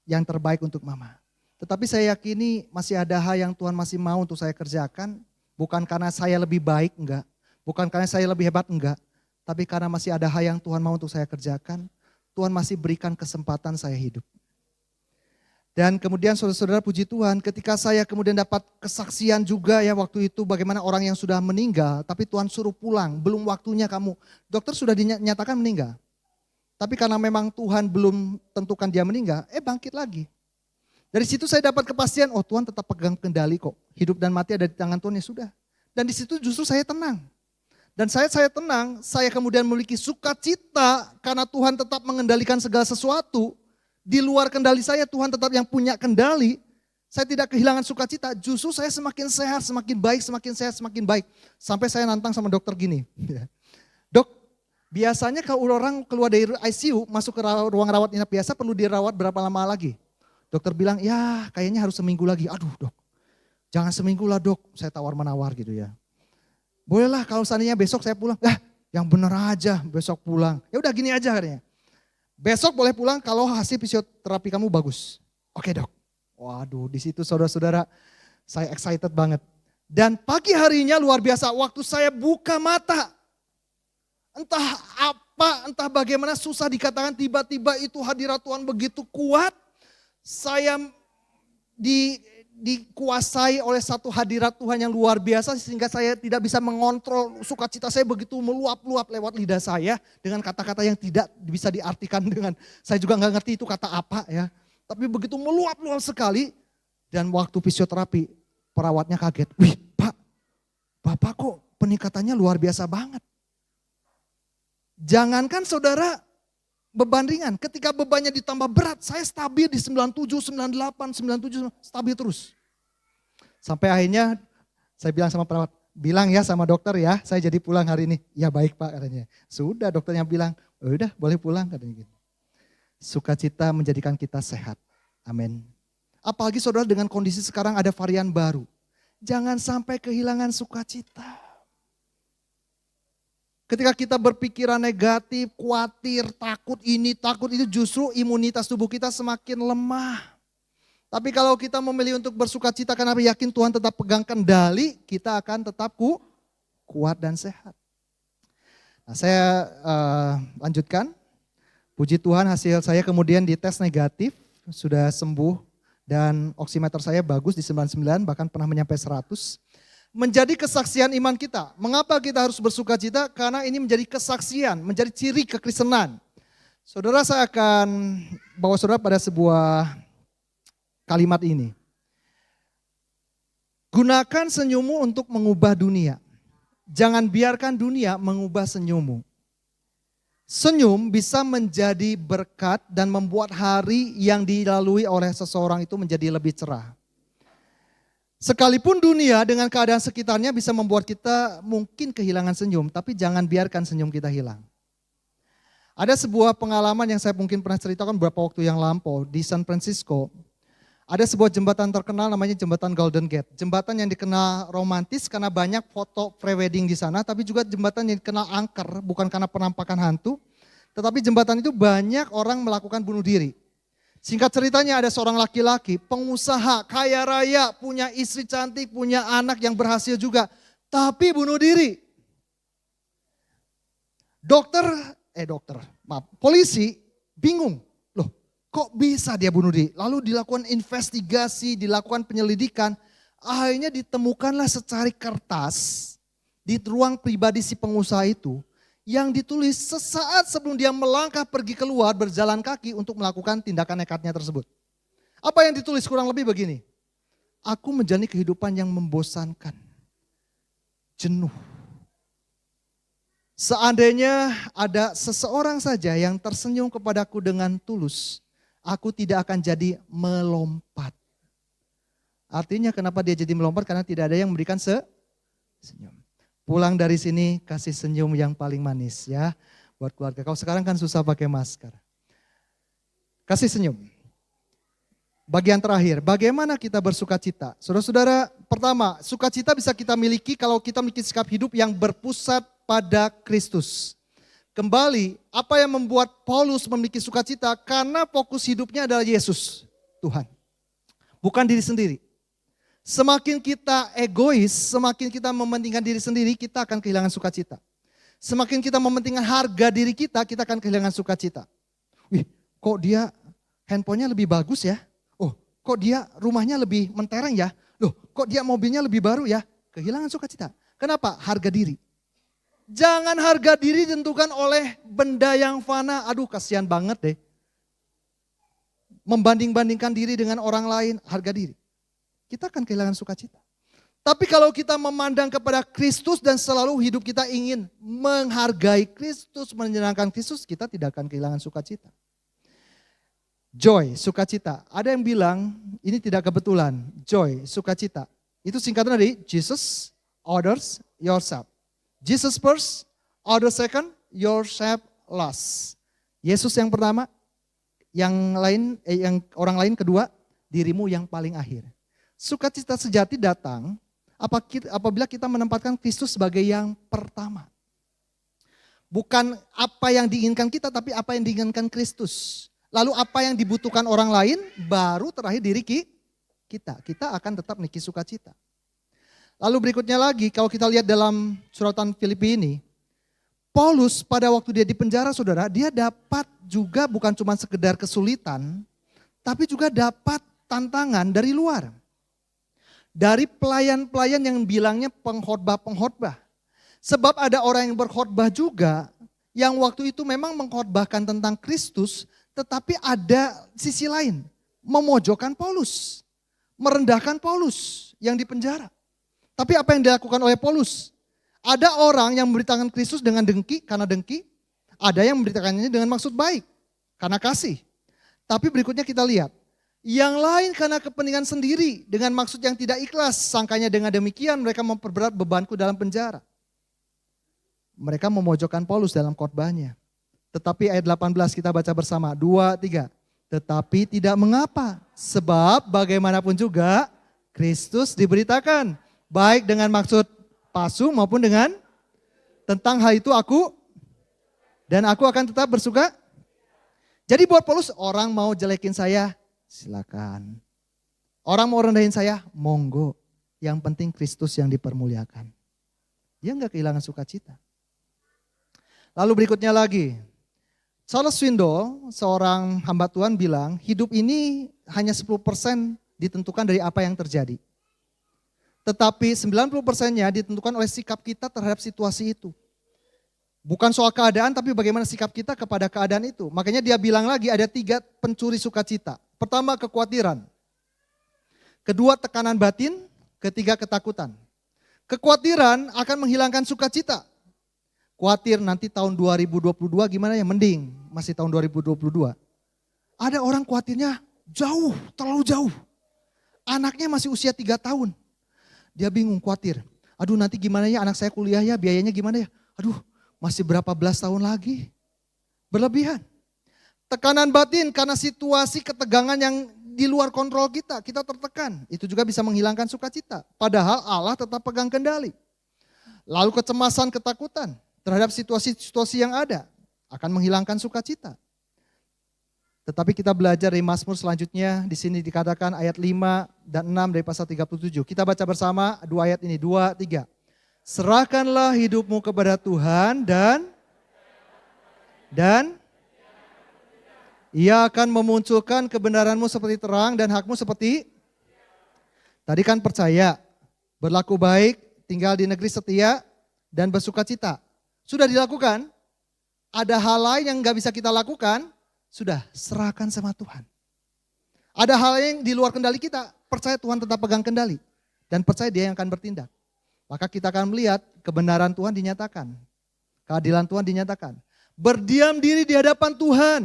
Yang terbaik untuk mama. Tetapi saya yakini masih ada hal yang Tuhan masih mau untuk saya kerjakan. Bukan karena saya lebih baik, enggak. Bukan karena saya lebih hebat, enggak. Tapi karena masih ada hal yang Tuhan mau untuk saya kerjakan. Tuhan masih berikan kesempatan saya hidup. Dan kemudian saudara-saudara, puji Tuhan, ketika saya kemudian dapat kesaksian juga ya waktu itu bagaimana orang yang sudah meninggal, tapi Tuhan suruh pulang, belum waktunya kamu. Dokter sudah dinyatakan meninggal. Tapi karena memang Tuhan belum tentukan dia meninggal, bangkit lagi. Dari situ saya dapat kepastian, oh Tuhan tetap pegang kendali kok. Hidup dan mati ada di tangan Tuhan, ya sudah. Dan di situ justru saya tenang. Dan saya tenang, saya kemudian memiliki sukacita karena Tuhan tetap mengendalikan segala sesuatu. Di luar kendali saya, Tuhan tetap yang punya kendali. Saya tidak kehilangan sukacita, justru saya semakin sehat, semakin baik, semakin sehat, semakin baik. Sampai saya nantang sama dokter gini. Dok, biasanya kalau orang keluar dari ICU, masuk ke ruang rawat inap biasa, perlu dirawat berapa lama lagi? Dokter bilang, ya kayaknya harus seminggu lagi. Aduh dok, jangan seminggu lah dok, saya tawar-menawar gitu ya. Bolehlah kalau seandainya besok saya pulang, yang bener aja besok pulang. Ya udah gini aja katanya. Besok boleh pulang kalau hasil fisioterapi kamu bagus. Oke dok. Waduh, di situ saudara-saudara saya excited banget. Dan pagi harinya luar biasa, waktu saya buka mata. Entah apa, entah bagaimana susah dikatakan, tiba-tiba itu hadirat Tuhan begitu kuat. Saya dikuasai oleh satu hadirat Tuhan yang luar biasa sehingga saya tidak bisa mengontrol sukacita saya begitu meluap-luap lewat lidah saya dengan kata-kata yang tidak bisa diartikan dengan, saya juga nggak ngerti itu kata apa ya. Tapi begitu meluap-luap sekali dan waktu fisioterapi perawatnya kaget. Wih Pak, Bapak kok peningkatannya luar biasa banget. Jangankan saudara beban ringan, ketika bebannya ditambah berat, saya stabil di 97, 98, 97, stabil terus. Sampai akhirnya saya bilang sama perawat, bilang ya sama dokter ya, saya jadi pulang hari ini. Ya baik Pak katanya. Sudah dokternya bilang, udah boleh pulang katanya gitu. Sukacita menjadikan kita sehat. Amin. Apalagi saudara dengan kondisi sekarang ada varian baru. Jangan sampai kehilangan sukacita. Ketika kita berpikiran negatif, khawatir, takut ini, takut itu, justru imunitas tubuh kita semakin lemah. Tapi kalau kita memilih untuk bersukacita karena yakin Tuhan tetap pegang kendali, kita akan tetap kuat dan sehat. Nah, saya lanjutkan. Puji Tuhan hasil saya kemudian dites negatif, sudah sembuh dan oximeter saya bagus di 99, bahkan pernah mencapai 100. Menjadi kesaksian iman kita. Mengapa kita harus bersukacita? Karena ini menjadi kesaksian, menjadi ciri kekristenan. Saudara, saya akan bawa saudara pada sebuah kalimat ini. Gunakan senyummu untuk mengubah dunia. Jangan biarkan dunia mengubah senyummu. Senyum bisa menjadi berkat dan membuat hari yang dilalui oleh seseorang itu menjadi lebih cerah. Sekalipun dunia dengan keadaan sekitarnya bisa membuat kita mungkin kehilangan senyum, tapi jangan biarkan senyum kita hilang. Ada sebuah pengalaman yang saya mungkin pernah ceritakan beberapa waktu yang lampau di San Francisco. Ada sebuah jembatan terkenal namanya jembatan Golden Gate. Jembatan yang dikenal romantis karena banyak foto prewedding di sana, tapi juga jembatan yang dikenal angker, bukan karena penampakan hantu. Tetapi jembatan itu banyak orang melakukan bunuh diri. Singkat ceritanya ada seorang laki-laki, pengusaha, kaya raya, punya istri cantik, punya anak yang berhasil juga. Tapi bunuh diri. Polisi bingung. Loh kok bisa dia bunuh diri? Lalu dilakukan investigasi, dilakukan penyelidikan. Akhirnya ditemukanlah secari kertas di ruang pribadi si pengusaha itu. Yang ditulis sesaat sebelum dia melangkah pergi keluar berjalan kaki untuk melakukan tindakan nekatnya tersebut. Apa yang ditulis kurang lebih begini. Aku menjalani kehidupan yang membosankan, jenuh. Seandainya ada seseorang saja yang tersenyum kepadaku dengan tulus, aku tidak akan jadi melompat. Artinya kenapa dia jadi melompat? Karena tidak ada yang memberikan senyum. Pulang dari sini kasih senyum yang paling manis ya buat keluarga. Kalau sekarang kan susah pakai masker. Kasih senyum. Bagian terakhir, bagaimana kita bersukacita? Saudara-saudara, pertama, sukacita bisa kita miliki kalau kita memiliki sikap hidup yang berpusat pada Kristus. Kembali, apa yang membuat Paulus memiliki sukacita? Karena fokus hidupnya adalah Yesus, Tuhan. bukan diri sendiri. Semakin kita egois, semakin kita mementingkan diri sendiri, kita akan kehilangan sukacita. Semakin kita mementingkan harga diri kita akan kehilangan sukacita. Wih, kok dia handphonenya lebih bagus ya? Oh, kok dia rumahnya lebih mentereng ya? Loh, kok dia mobilnya lebih baru ya? Kehilangan sukacita. Kenapa? Harga diri. Jangan harga diri ditentukan oleh benda yang fana. Aduh, kasihan banget deh. Membanding-bandingkan diri dengan orang lain, harga diri. Kita akan kehilangan sukacita. Tapi kalau kita memandang kepada Kristus dan selalu hidup kita ingin menghargai Kristus, menyenangkan Kristus, kita tidak akan kehilangan sukacita. Joy, sukacita. Ada yang bilang ini tidak kebetulan. Joy, sukacita. Itu singkatan dari Jesus, others, yourself. Jesus first, others second, yourself last. Yesus yang pertama, yang orang lain kedua, dirimu yang paling akhir. Sukacita sejati datang apabila kita menempatkan Kristus sebagai yang pertama. Bukan apa yang diinginkan kita, tapi apa yang diinginkan Kristus. Lalu apa yang dibutuhkan orang lain, baru terakhir diri kita. Kita akan tetap memiliki sukacita. Lalu berikutnya lagi, kalau kita lihat dalam suratan Filipi ini, Paulus pada waktu dia di penjara, saudara, dia dapat juga bukan cuma sekedar kesulitan, tapi juga dapat tantangan dari luar. Dari pelayan-pelayan yang bilangnya pengkhotbah. Sebab ada orang yang berkhotbah juga yang waktu itu memang mengkhotbahkan tentang Kristus, tetapi ada sisi lain, memojokkan Paulus, merendahkan Paulus yang dipenjara. Tapi apa yang dilakukan oleh Paulus? Ada orang yang memberitakan Kristus dengan dengki, karena dengki. Ada yang memberitakannya dengan maksud baik, karena kasih. Tapi berikutnya kita lihat. Yang lain karena kepentingan sendiri dengan maksud yang tidak ikhlas. Sangkanya dengan demikian mereka memperberat bebanku dalam penjara. Mereka memojokkan Paulus dalam khotbahnya. Tetapi ayat 18 kita baca bersama. 2, 3. Tetapi tidak mengapa. Sebab bagaimanapun juga Kristus diberitakan. Baik dengan maksud palsu maupun dengan tentang hal itu aku akan tetap bersuka. Jadi buat Paulus, orang mau jelekin saya, silakan. Orang mau rendahin saya, monggo. Yang penting Kristus yang dipermuliakan. Dia enggak kehilangan sukacita. Lalu berikutnya lagi. Charles Swindoll, seorang hamba Tuhan bilang, hidup ini hanya 10% ditentukan dari apa yang terjadi. Tetapi 90%-nya ditentukan oleh sikap kita terhadap situasi itu. Bukan soal keadaan, tapi bagaimana sikap kita kepada keadaan itu. Makanya dia bilang lagi ada 3 pencuri sukacita. Pertama, kekhawatiran. Kedua, tekanan batin. Ketiga, ketakutan. Kekhawatiran akan menghilangkan sukacita. Khawatir nanti tahun 2022 gimana ya? Mending masih tahun 2022. Ada orang khawatirnya jauh, terlalu jauh. Anaknya masih usia 3 tahun. Dia bingung, khawatir. Aduh nanti gimana ya anak saya kuliah ya, biayanya gimana ya? Aduh masih berapa belas tahun lagi? Berlebihan. Tekanan batin karena situasi ketegangan yang di luar kontrol kita tertekan. Itu juga bisa menghilangkan sukacita. Padahal Allah tetap pegang kendali. Lalu kecemasan, ketakutan terhadap situasi-situasi yang ada akan menghilangkan sukacita. Tetapi kita belajar dari Mazmur selanjutnya, di sini dikatakan ayat 5 dan 6 dari pasal 37. Kita baca bersama 2 ayat ini, 2, 3. Serahkanlah hidupmu kepada Tuhan dan Ia akan memunculkan kebenaranmu seperti terang dan hakmu seperti, tadi kan percaya, berlaku baik, tinggal di negeri setia, dan bersukacita. Sudah dilakukan, ada hal lain yang gak bisa kita lakukan, sudah serahkan sama Tuhan. Ada hal yang di luar kendali kita, percaya Tuhan tetap pegang kendali. Dan percaya Dia yang akan bertindak. Maka kita akan melihat kebenaran Tuhan dinyatakan. Keadilan Tuhan dinyatakan. Berdiam diri di hadapan Tuhan.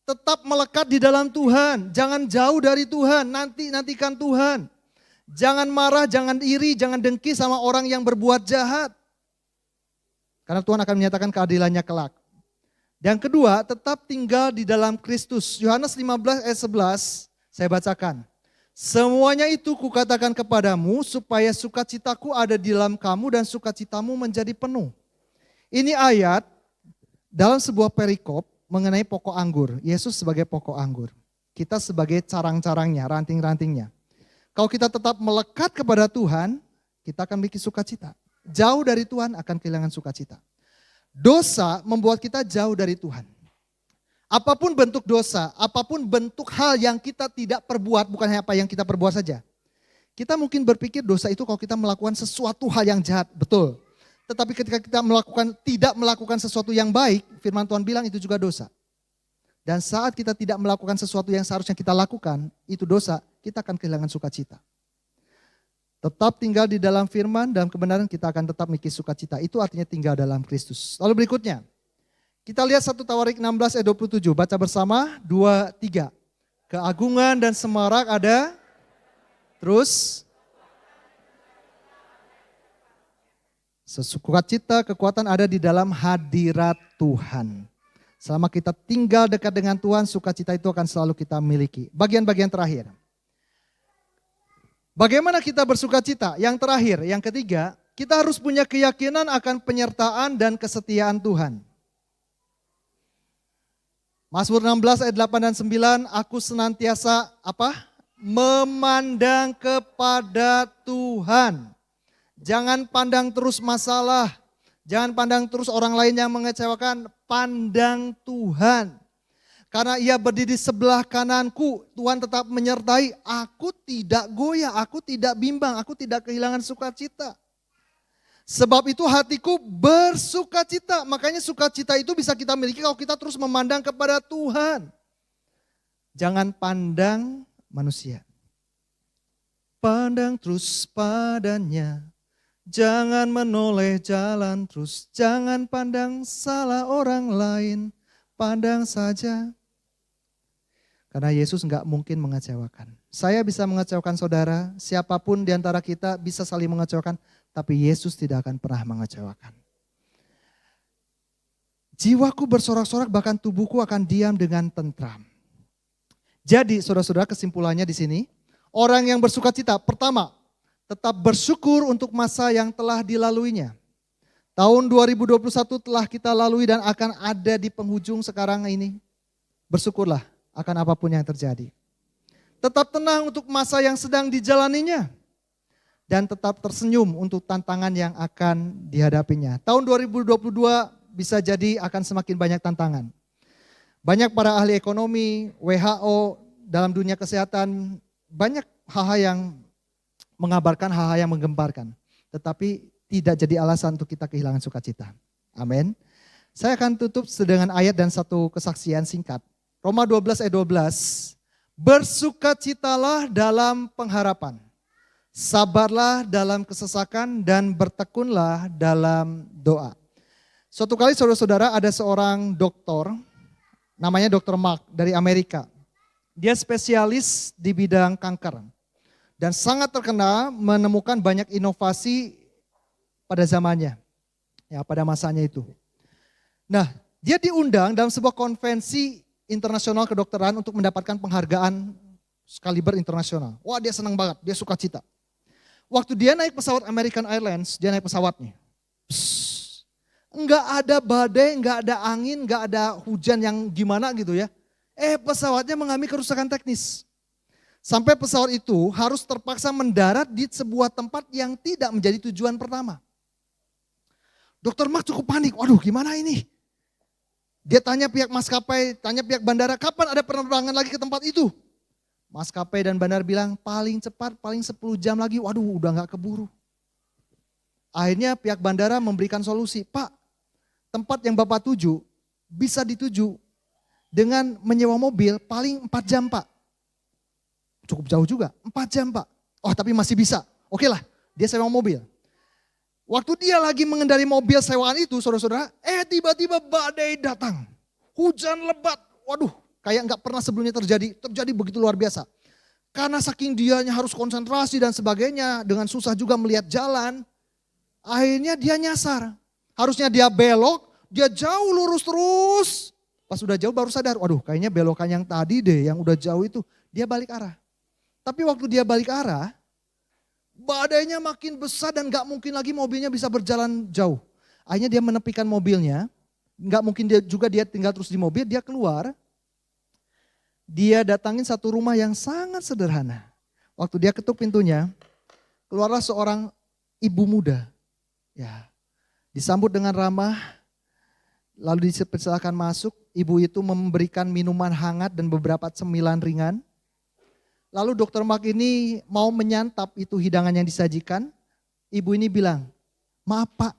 Tetap melekat di dalam Tuhan. Jangan jauh dari Tuhan, nantikan Tuhan. Jangan marah, jangan iri, jangan dengki sama orang yang berbuat jahat. Karena Tuhan akan menyatakan keadilannya kelak. Yang kedua, tetap tinggal di dalam Kristus. Yohanes 15 ayat 11, saya bacakan. Semuanya itu kukatakan kepadamu supaya sukacitaku ada di dalam kamu dan sukacitamu menjadi penuh. Ini ayat dalam sebuah perikop mengenai pokok anggur. Yesus sebagai pokok anggur. Kita sebagai carang-carangnya, ranting-rantingnya. Kalau kita tetap melekat kepada Tuhan, kita akan memiliki sukacita. Jauh dari Tuhan akan kehilangan sukacita. Dosa membuat kita jauh dari Tuhan. Apapun bentuk dosa, apapun bentuk hal yang kita tidak perbuat, bukan hanya apa yang kita perbuat saja. Kita mungkin berpikir dosa itu kalau kita melakukan sesuatu hal yang jahat, betul. Tetapi ketika kita tidak melakukan sesuatu yang baik, firman Tuhan bilang itu juga dosa. Dan saat kita tidak melakukan sesuatu yang seharusnya kita lakukan, itu dosa, kita akan kehilangan sukacita. Tetap tinggal di dalam firman, dalam kebenaran kita akan tetap memiliki sukacita. Itu artinya tinggal dalam Kristus. Lalu berikutnya, kita lihat 1 Tawarik 16 ayat 27, baca bersama, 2, 3. Keagungan dan semarak ada, terus sukacita, kekuatan ada di dalam hadirat Tuhan. Selama kita tinggal dekat dengan Tuhan, sukacita itu akan selalu kita miliki. Bagian-bagian terakhir. Bagaimana kita bersukacita? Yang terakhir, yang ketiga, kita harus punya keyakinan akan penyertaan dan kesetiaan Tuhan. Mazmur 16 ayat 8 dan 9, aku senantiasa memandang kepada Tuhan. Jangan pandang terus masalah. Jangan pandang terus orang lain yang mengecewakan, pandang Tuhan. Karena ia berdiri di sebelah kananku, Tuhan tetap menyertai, aku tidak goyah, aku tidak bimbang, aku tidak kehilangan sukacita. Sebab itu hatiku bersukacita, makanya sukacita itu bisa kita miliki kalau kita terus memandang kepada Tuhan. Jangan pandang manusia. Pandang terus padanya. Jangan menoleh jalan terus, jangan pandang salah orang lain, pandang saja. Karena Yesus enggak mungkin mengecewakan. Saya bisa mengecewakan saudara, siapapun di antara kita bisa saling mengecewakan, tapi Yesus tidak akan pernah mengecewakan. Jiwaku bersorak-sorak, bahkan tubuhku akan diam dengan tentram. Jadi saudara-saudara, kesimpulannya di sini, orang yang bersukacita, pertama, tetap bersyukur untuk masa yang telah dilaluinya. Tahun 2021 telah kita lalui dan akan ada di penghujung sekarang ini. Bersyukurlah akan apapun yang terjadi. Tetap tenang untuk masa yang sedang dijalaninya. Dan tetap tersenyum untuk tantangan yang akan dihadapinya. Tahun 2022 bisa jadi akan semakin banyak tantangan. Banyak para ahli ekonomi, WHO, dalam dunia kesehatan, banyak hal-hal yang mengabarkan hal-hal yang menggemparkan. Tetapi tidak jadi alasan untuk kita kehilangan sukacita. Amin. Saya akan tutup dengan ayat dan satu kesaksian singkat. Roma 12 ayat 12. Bersukacitalah dalam pengharapan. Sabarlah dalam kesesakan dan bertekunlah dalam doa. Suatu kali saudara-saudara ada seorang dokter, namanya Dr. Mark dari Amerika. Dia spesialis di bidang kanker. Dan sangat terkenal menemukan banyak inovasi pada zamannya, ya pada masanya itu. Nah, dia diundang dalam sebuah konvensi internasional kedokteran untuk mendapatkan penghargaan skaliber internasional. Wah, dia senang banget, dia sukacita. Waktu dia naik pesawat American Airlines, dia naik pesawatnya. Enggak ada badai, enggak ada angin, enggak ada hujan yang gimana gitu ya. Pesawatnya mengalami kerusakan teknis. Sampai pesawat itu harus terpaksa mendarat di sebuah tempat yang tidak menjadi tujuan pertama. Dr. Mark cukup panik, waduh gimana ini? Dia tanya pihak maskapai, tanya pihak bandara, kapan ada penerbangan lagi ke tempat itu? Maskapai dan bandara bilang paling cepat, paling 10 jam lagi, waduh udah gak keburu. Akhirnya pihak bandara memberikan solusi, Pak, tempat yang Bapak tuju bisa dituju dengan menyewa mobil paling 4 jam Pak. Cukup jauh juga, 4 jam Pak. Oh tapi masih bisa, oke lah dia sewa mobil. Waktu dia lagi mengendari mobil sewaan itu saudara-saudara, tiba-tiba badai datang. Hujan lebat, waduh kayak gak pernah sebelumnya terjadi begitu luar biasa. Karena saking dianya harus konsentrasi dan sebagainya, dengan susah juga melihat jalan. Akhirnya dia nyasar, harusnya dia belok, dia jauh lurus terus. Pas udah jauh baru sadar, waduh kayaknya belokan yang tadi deh, yang udah jauh itu, dia balik arah. Tapi waktu dia balik arah, badainya makin besar dan gak mungkin lagi mobilnya bisa berjalan jauh. Akhirnya dia menepikan mobilnya, gak mungkin dia tinggal terus di mobil, dia keluar. dia datangin satu rumah yang sangat sederhana. Waktu dia ketuk pintunya, keluarlah seorang ibu muda. Ya, disambut dengan ramah, lalu dipersilakan masuk. Ibu itu memberikan minuman hangat dan beberapa cemilan ringan. Lalu Dr. Mark ini mau menyantap itu hidangan yang disajikan. Ibu ini bilang, maaf Pak,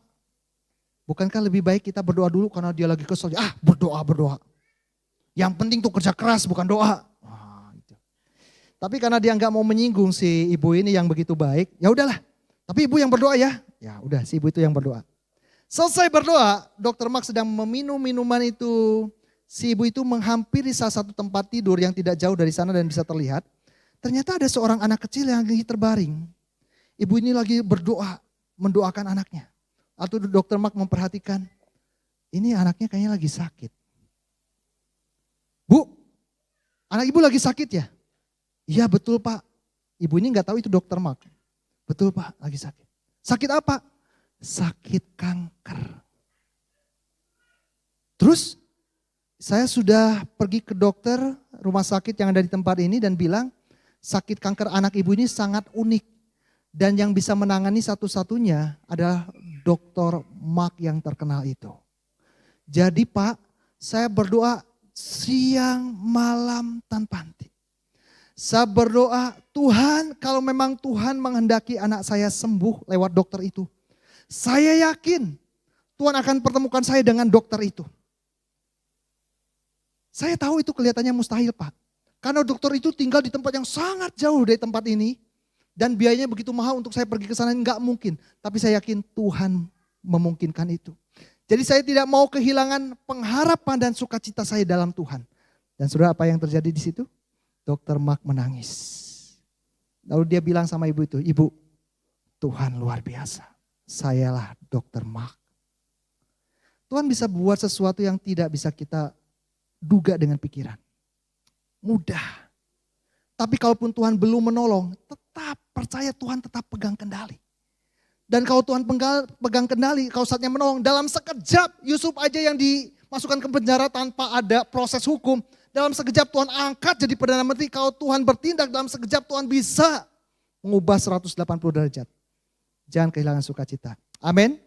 bukankah lebih baik kita berdoa dulu karena dia lagi kesel. Berdoa. Yang penting tuh kerja keras bukan doa. Gitu. Tapi karena dia nggak mau menyinggung si ibu ini yang begitu baik, ya udahlah. Tapi ibu yang berdoa ya. Ya udah, si ibu itu yang berdoa. Selesai berdoa, Dr. Mark sedang meminum minuman itu. Si ibu itu menghampiri salah satu tempat tidur yang tidak jauh dari sana dan bisa terlihat. Ternyata ada seorang anak kecil yang lagi terbaring. Ibu ini lagi berdoa, mendoakan anaknya. Lalu Dr. Mark memperhatikan, ini anaknya kayaknya lagi sakit. Bu, anak ibu lagi sakit ya? Iya betul Pak. Ibu ini gak tahu itu Dr. Mark. Betul Pak, lagi sakit. Sakit apa? Sakit kanker. Terus saya sudah pergi ke dokter rumah sakit yang ada di tempat ini dan bilang sakit kanker anak ibu ini sangat unik. Dan yang bisa menangani satu-satunya adalah Dr. Mark yang terkenal itu. Jadi Pak, saya berdoa siang malam tanpa henti. Saya berdoa, Tuhan kalau memang Tuhan menghendaki anak saya sembuh lewat dokter itu. Saya yakin Tuhan akan pertemukan saya dengan dokter itu. Saya tahu itu kelihatannya mustahil Pak. Karena dokter itu tinggal di tempat yang sangat jauh dari tempat ini. Dan biayanya begitu mahal untuk saya pergi ke sana, enggak mungkin. Tapi saya yakin Tuhan memungkinkan itu. Jadi saya tidak mau kehilangan pengharapan dan sukacita saya dalam Tuhan. Dan saudara apa yang terjadi di situ? Dr. Mark menangis. Lalu dia bilang sama ibu itu, Ibu, Tuhan luar biasa. Sayalah Dr. Mark. Tuhan bisa buat sesuatu yang tidak bisa kita duga dengan pikiran. Mudah. Tapi kalaupun Tuhan belum menolong, tetap percaya Tuhan tetap pegang kendali. Dan kalau Tuhan pegang kendali, kalau saatnya menolong, dalam sekejap Yusuf aja yang dimasukkan ke penjara tanpa ada proses hukum. Dalam sekejap Tuhan angkat jadi Perdana Menteri. Kalau Tuhan bertindak dalam sekejap Tuhan bisa mengubah 180 derajat. Jangan kehilangan sukacita. Amin.